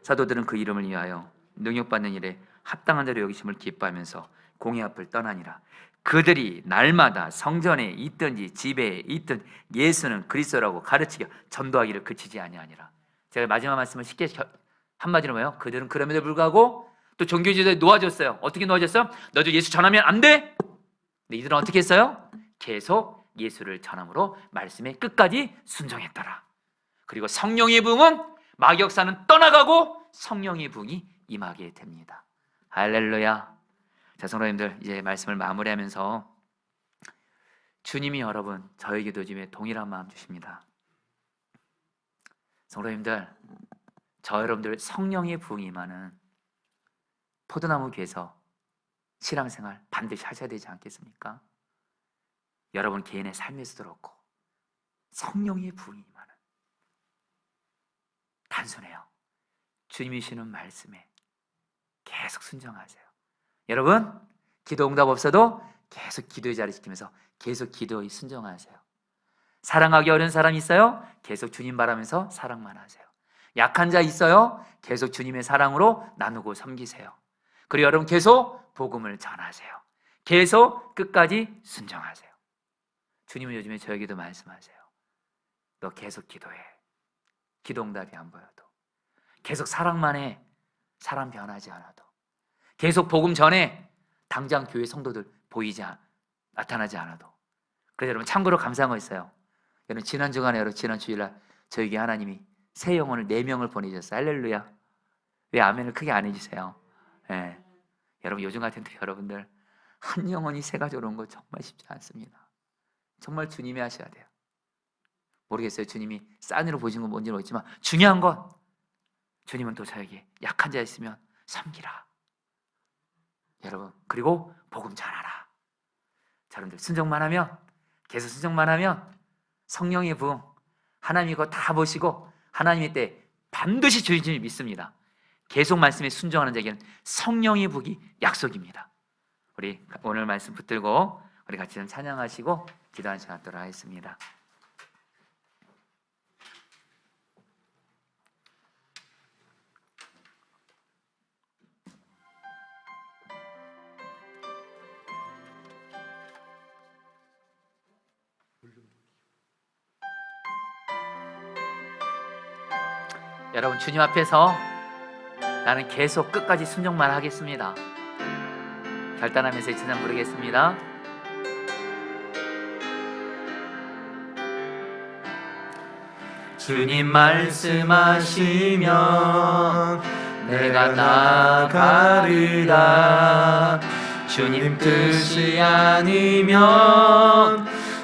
사도들은 그 이름을 위하여 능력받는 일에 합당한 자로 여기심을 기뻐하면서 공회 앞을 떠나니라. 그들이 날마다 성전에 있든지 집에 있든 예수는 그리스도라고 가르치며 전도하기를 그치지 아니하니라. 제가 마지막 말씀을 쉽게 한마디로 뭐예요? 그들은 그럼에도 불구하고 또 종교지도자에 놓아졌어요. 어떻게 놓아졌어요? 너도 예수 전하면 안 돼? 근데 이들은 어떻게 했어요? 계속 예수를 전함으로 말씀에 끝까지 순종했더라. 그리고 성령의 부흥은 마귀역사는 떠나가고 성령의 부흥이 임하게 됩니다. 할렐루야. 자, 성도님들 이제 말씀을 마무리하면서 주님이 여러분 저에게도 요즘에 동일한 마음 주십니다. 성도님들, 저 여러분들 성령의 부흥이 임하는 포도나무 교회에서 신앙생활 반드시 하셔야 되지 않겠습니까? 여러분 개인의 삶에서도 그렇고 성령의 부흥이 임하는, 단순해요. 주님이 주시는 말씀에 계속 순종하세요. 여러분 기도 응답 없어도 계속 기도의 자리 지키면서 계속 기도에 순종하세요. 사랑하기 어려운 사람 있어요? 계속 주님 바라면서 사랑만 하세요. 약한 자 있어요? 계속 주님의 사랑으로 나누고 섬기세요. 그리고 여러분 계속 복음을 전하세요. 계속 끝까지 순종하세요. 주님은 요즘에 저에게도 말씀하세요. 너 계속 기도해. 기도 응답이 안 보여도 계속 사랑만 해. 사람 변하지 않아도 계속 복음 전해. 당장 교회 성도들 나타나지 않아도. 그래서 여러분 참고로 감사한 거 있어요. 여러분 지난 주간에 지난 주일날 저에게 하나님이 새 영혼을 4명을 보내주셨어요. 할렐루야. 왜 아멘을 크게 안 해주세요? 네. 여러분 요즘 같은 때 여러분들 한 영혼이 새 가지고 온 거 정말 쉽지 않습니다. 정말 주님이 하셔야 돼요. 모르겠어요. 주님이 싼으로 보신 건 뭔지 모르겠지만 중요한 건 주님은 또 저에게 약한 자 있으면 섬기라. 여러분 그리고 복음 전하라. 여러분들 순종만 하면, 계속 순종만 하면 성령의 부흥 하나님이 그거 다 보시고 하나님의 때 반드시 주님을 믿습니다. 계속 말씀에 순종하는 자에게는 성령의 부흥이 약속입니다. 우리 오늘 말씀 붙들고 우리 같이 좀 찬양하시고 기도하는 시간 갖도록 하겠습니다. 여러분 주님 앞에서 나는 계속 끝까지 순종만 하겠습니다. 결단하면서 이 찬양 부르겠습니다. 주님 말씀하시면 내가 나가리라. 주님 뜻이 아니면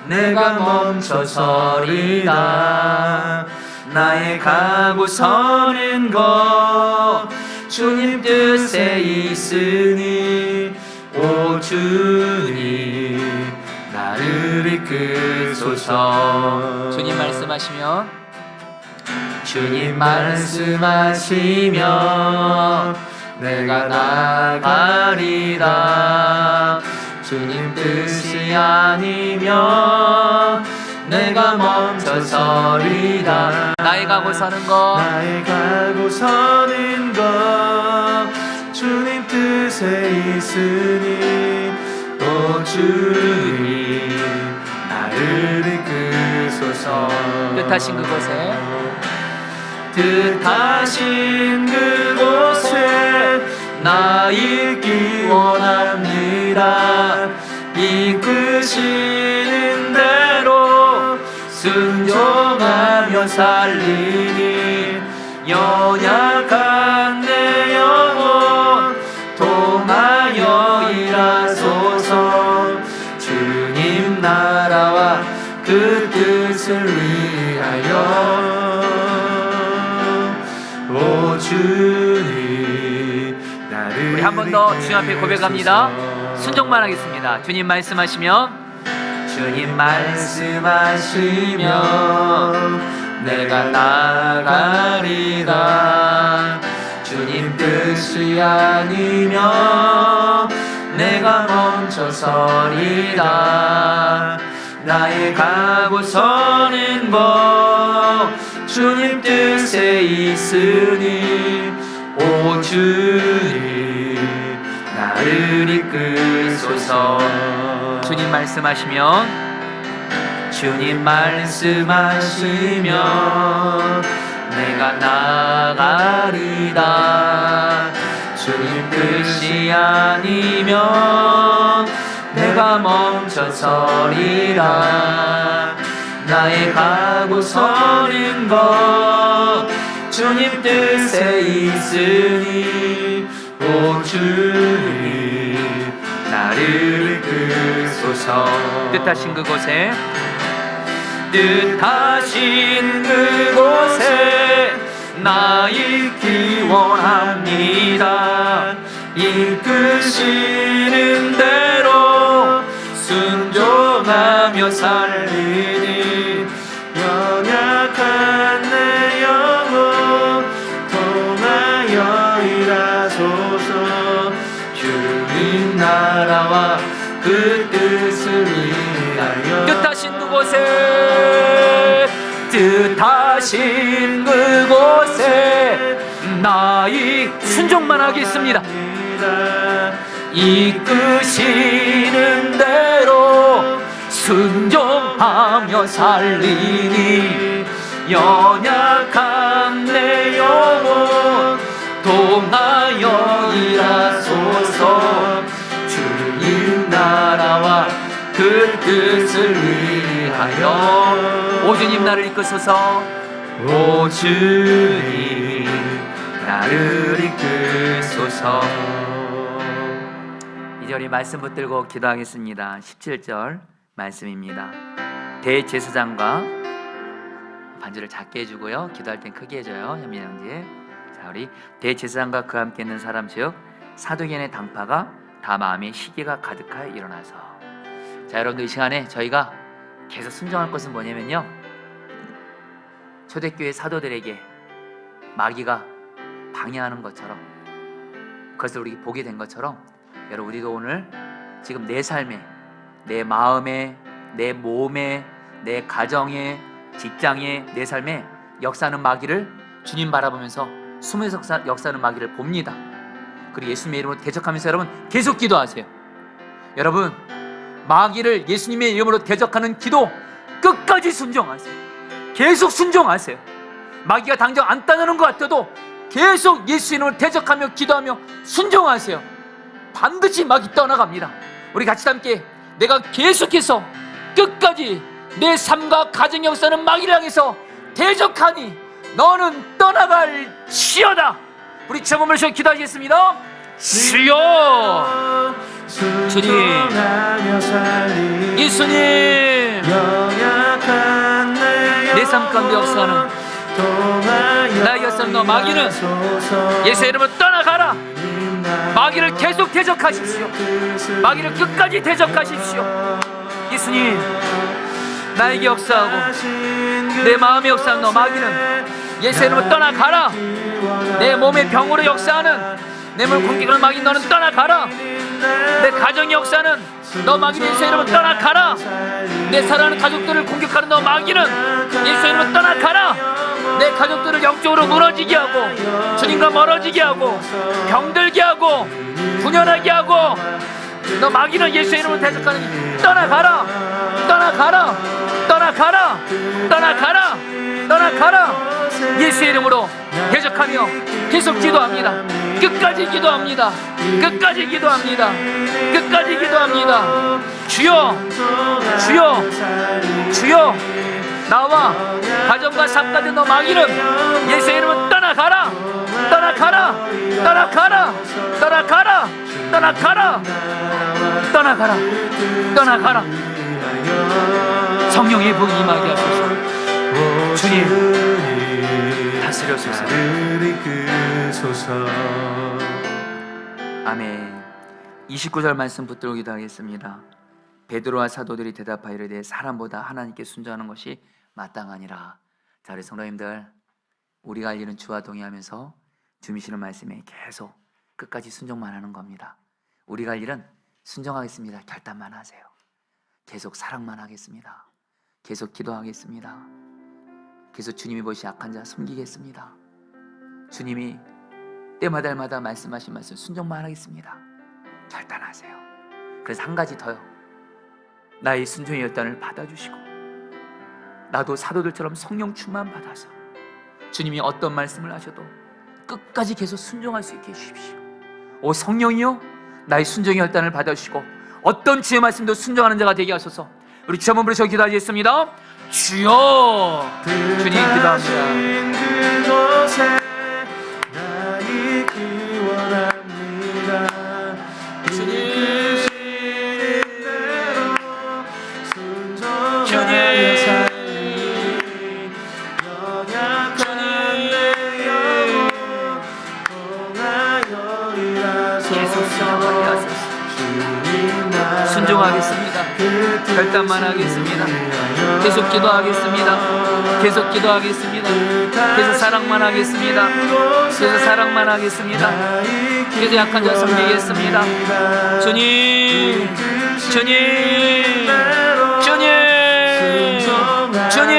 내가 멈춰서리라. 나의 가고 서는 것 주님 뜻에 있으니 오 주님 이끄소서. 주님 말씀하시면 주님 말씀하시면 내가 나가리라. 주님 뜻이 아니면 내가 멈춰서리라. 나의 가고 서는 것, 나의 가고 서는 것 주님 뜻에 있으니 또 주님 나를 이끄소서. 뜻하신 그곳에 뜻하신 그곳에 나 있기 원합니다. 이끄시는 대로 순종하며 살리니 연약한 내 영혼 통하여 일하소서. 주님 나라와 그 뜻을 위하여 오 주님 나를 우리 한 번 더 주님 앞에 고백합니다. 순종만 하겠습니다. 주님 말씀하시면 주님 말씀하시면 내가 나가리라. 주님 뜻이 아니면 내가 멈춰서리라. 나의 가고 서는 법 주님 뜻에 있으니 오 주님 나를 이끄소서. 주님 말씀하시면 주님 말씀하시면 내가 나가리라. 주님 뜻이 아니면 내가 멈춰서리라. 나의 가고 서는 것 주님 뜻에 있으니 오 주님 나를 이끄소서. 뜻하신 그곳에 뜻하신 그곳에 나 있기 원합니다. 이끄시는 대로 순종하며 살리니 연약한 내 영혼 통하여 일하소서. 주님 나라와 그 뜻을 위하여 뜻하신 그곳에 뜻하신 그곳에 나의 순종만 하겠습니다. 이끄시는 대로 순종하며 살리니 연약한 내 영혼 통하여 일하소서. 주님 나라와 그 뜻을 위하여 오 주님 나를 이끄소서. 오 주님 나를 이끄소서. 이제 우리 말씀 붙들고 기도하겠습니다. 17절 말씀입니다. 대제사장과 반주를 작게 해주고요, 기도할 땐 크게 해줘요. 현민 형제. 자, 우리 대제사장과 그와 함께 있는 사람 즉 사두개인의 당파가 다 마음에 시기가 가득하여 일어나서. 자, 여러분들 이 시간에 저희가 계속 순종할 것은 뭐냐면요, 초대교회 사도들에게 마귀가 방해하는 것처럼, 그것을 우리 보게 된 것처럼 여러분 우리도 오늘 지금 내 삶에, 내 마음에, 내 몸에, 내 가정에, 직장에, 내 삶에 역사하는 마귀를 주님 바라보면서 숨에서 역사하는 마귀를 봅니다. 그리고 예수님의 이름으로 대적하면서 여러분 계속 기도하세요. 여러분 마귀를 예수님의 이름으로 대적하는 기도 끝까지 순종하세요. 계속 순종하세요. 마귀가 당장 안 따르는 것 같아도 계속 예수 이름으로 대적하며 기도하며 순종하세요. 반드시 마귀 떠나갑니다. 우리 같이 함께 내가 계속해서 끝까지 내 삶과 가정 역사는 마귀를 향해서 대적하니 너는 떠나갈지어다. 우리 제몸을 쉬어 기도하겠습니다. 주여, 주님, 예수님, 내 삶 가운데 역사하는 나의 역사는 너 마귀는 예수의 이름으로 떠나가라. 마귀를 계속 대적하십시오. 마귀를 끝까지 대적하십시오. 예수님, 나에게 역사하고 내 마음에 역사하는 너 마귀는 예수의 이름으로 떠나가라. 내 몸의 병으로 역사하는 내 몸을 공격하는 마귀 너는 떠나가라. 내 가정의 역사는 너 마귀는 예수의 이름으로 떠나가라. 내 사랑하는 가족들을 공격하는 너 마귀는 예수의 이름으로 떠나가라. 내 가족들을 영적으로 무너지게 하고 주님과 멀어지게 하고 병들게 하고 분열하게 하고 너 마귀는 예수의 이름으로 대적하는 떠나가라. 떠나가라. 떠나가라. 떠나가라. 떠나가라. 예수의 이름으로 대적하며 계속 기도합니다. 끝까지 기도합니다. 끝까지 기도합니다. 끝까지 기도합니다. 주여, 주여, 주여, 나와 가정과 삶까지 너 마귀는 예수의 이름으로 떠나가라. 떠나가라. 떠나가라. 떠나가라. 떠나가라. 떠나가라. 떠나가라. 성령의 불이 임하게 하소서. 주님 다스려소서. 아멘. 29절 말씀 붙들고 기도하겠습니다. 베드로와 사도들이 대답하이르되 사람보다 하나님께 순종하는 것이 마땅하니라. 자, 우리 성도님들, 우리가 할 일은 주와 동의하면서 주미시는 말씀에 계속 끝까지 순종만 하는 겁니다. 우리가 할 일은 순종하겠습니다. 결단만 하세요. 계속 사랑만 하겠습니다. 계속 기도하겠습니다. 계속 주님이 보시 약한 자 섬기겠습니다. 주님이 때마다 말씀하신 말씀 순종만 하겠습니다. 결단하세요. 그래서 한 가지 더요. 나의 순종의 열단을 받아주시고 나도 사도들처럼 성령 충만 받아서 주님이 어떤 말씀을 하셔도 끝까지 계속 순종할 수 있게 해주십시오. 오 성령이요, 나의 순종의 열단을 받아주시고 어떤 주의 말씀도 순종하는 자가 되게 하소서. 우리 주여 한번 부르셔 기도하겠습니다. 주여. 주님 기도합니다. 순종하겠습니다. 결단만 하겠습니다. 계속 기도하겠습니다. 계속 기도하겠습니다. 계속 사랑만 하겠습니다. 계속 사랑만 하겠습니다. 계속 약한 자 섬기겠습니다. 주님, 주님, 주님, 주님.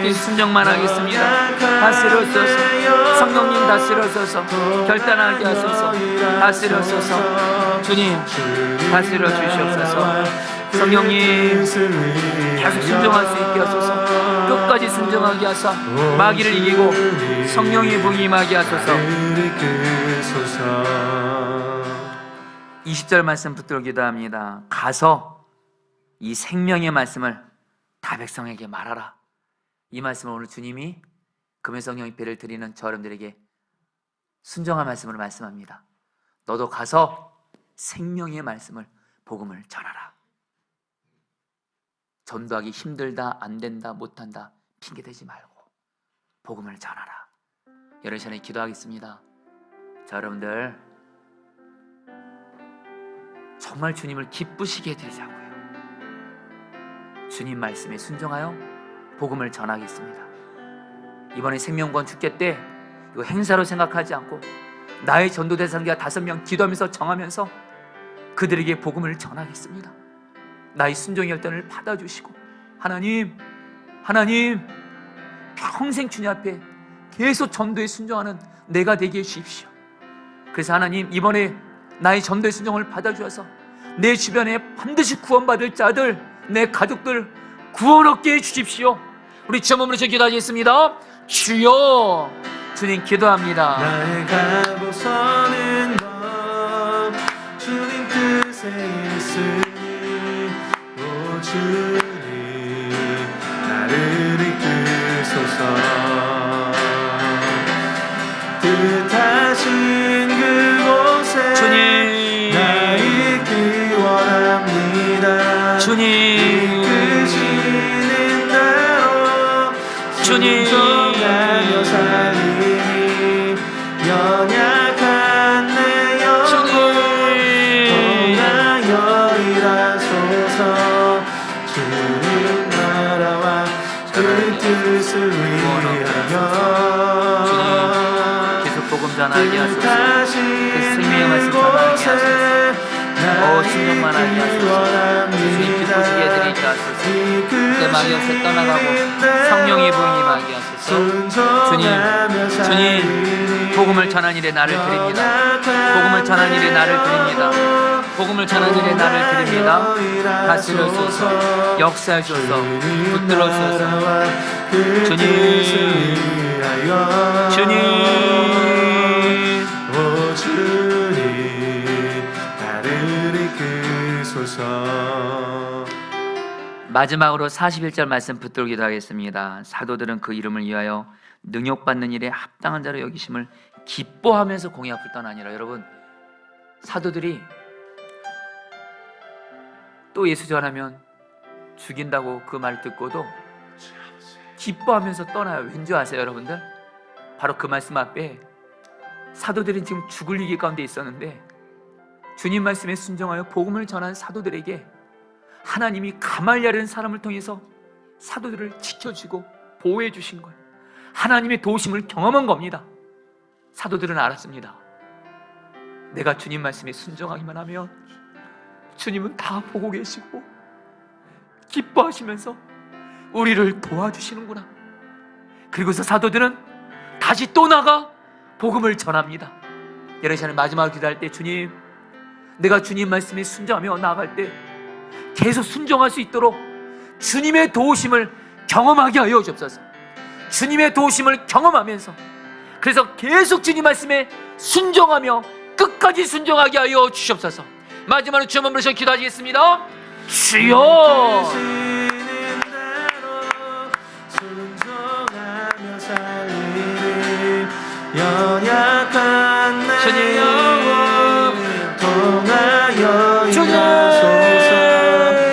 계속 순종만 하겠습니다. 다스려소서. 성령님 다스려소서. 결단하게 하소서. 다스려소서. 주님 다스려 주시옵소서. 성령님 계속 순종할 수 있게 하소서. 끝까지 순종하게 하사 마귀를 이기고 성령이 부임하게 하소서. 20절 말씀 붙들고 기도합니다. 가서 이 생명의 말씀을 다 백성에게 말하라. 이 말씀을 오늘 주님이 금요성령 입회를 드리는 저 여러분들에게 순종할 말씀으로 말씀합니다. 너도 가서 생명의 말씀을 복음을 전하라. 전도하기 힘들다, 안 된다, 못한다 핑계대지 말고 복음을 전하라. 여러 시간에 기도하겠습니다. 자, 여러분들 정말 주님을 기쁘시게 해드리자고요. 주님 말씀에 순종하여 복음을 전하겠습니다. 이번에 생명권 축제 때 이거 행사로 생각하지 않고 나의 전도 대상자 5명 기도하면서 정하면서 그들에게 복음을 전하겠습니다. 나의 순종의 열단을 받아주시고 하나님 평생 주님 앞에 계속 전도에 순종하는 내가 되게 해주십시오. 그래서 하나님 이번에 나의 전도의 순종을 받아주셔서 내 주변에 반드시 구원받을 자들, 내 가족들 구원 얻게 해주십시오. 우리 주여 몸으로 기도하겠습니다. 주여. 주님 기도합니다. 나의 가고서는 너 주님 뜻에 있으니 오 주님 나를 이끄소서. 뜻하신 그곳에 주님 나 있기 원합니다. 주님 이끄시는 대로 주님 순종하며 살리니 연약한 내 영혼 통하여 일하소서. 뜻을 위하여 주님 계속 복음 전하게 하소서. 다시 그 생명의 말씀 전하게 하소서. 순종만 하게 하소서. 주님 기쁘시게 해드리게 하소서. 그때 마귀없이 떠나가고 성령의 부임하게 하소서. 주님 복음을 전하는 일에 나를 드립니다. 복음을 전하는 일에 나를 드립니다. 복음을 전하는 일에 나를 드립니다. 다스려소서, 역사하소서, 붙들어소서. 주님, 주님, 오 주님 나를 이끄소서. 마지막으로 41절 말씀 붙들기도 하겠습니다. 사도들은 그 이름을 위하여 능욕받는 일에 합당한 자로 여기심을 기뻐하면서 공의 앞을 떠나니라. 여러분, 사도들이 또 예수 전하면 죽인다고 그 말 듣고도 기뻐하면서 떠나요. 왠지 아세요, 여러분들? 바로 그 말씀 앞에 사도들이 지금 죽을 위기 가운데 있었는데 주님 말씀에 순종하여 복음을 전한 사도들에게 하나님이 가말리엘이라는 사람을 통해서 사도들을 지켜주고 보호해 주신 거예요. 하나님의 도우심을 경험한 겁니다. 사도들은 알았습니다. 내가 주님 말씀에 순종하기만 하면 주님은 다 보고 계시고 기뻐하시면서 우리를 도와주시는구나. 그리고서 사도들은 다시 또 나가 복음을 전합니다. 여러 시간에 마지막으로 기도할 때 주님, 내가 주님 말씀에 순종하며 나아갈 때 계속 순종할 수 있도록 주님의 도우심을 경험하게 하여 주옵소서. 주님의 도우심을 경험하면서 그래서 계속 주님 말씀에 순종하며 끝까지 순종하게 하여 주시옵소서. 마지막으로 주여 부르셔 기도하시겠습니다. 주여, 계시는 대로 순종하며 살리리. 연약한 내 주님,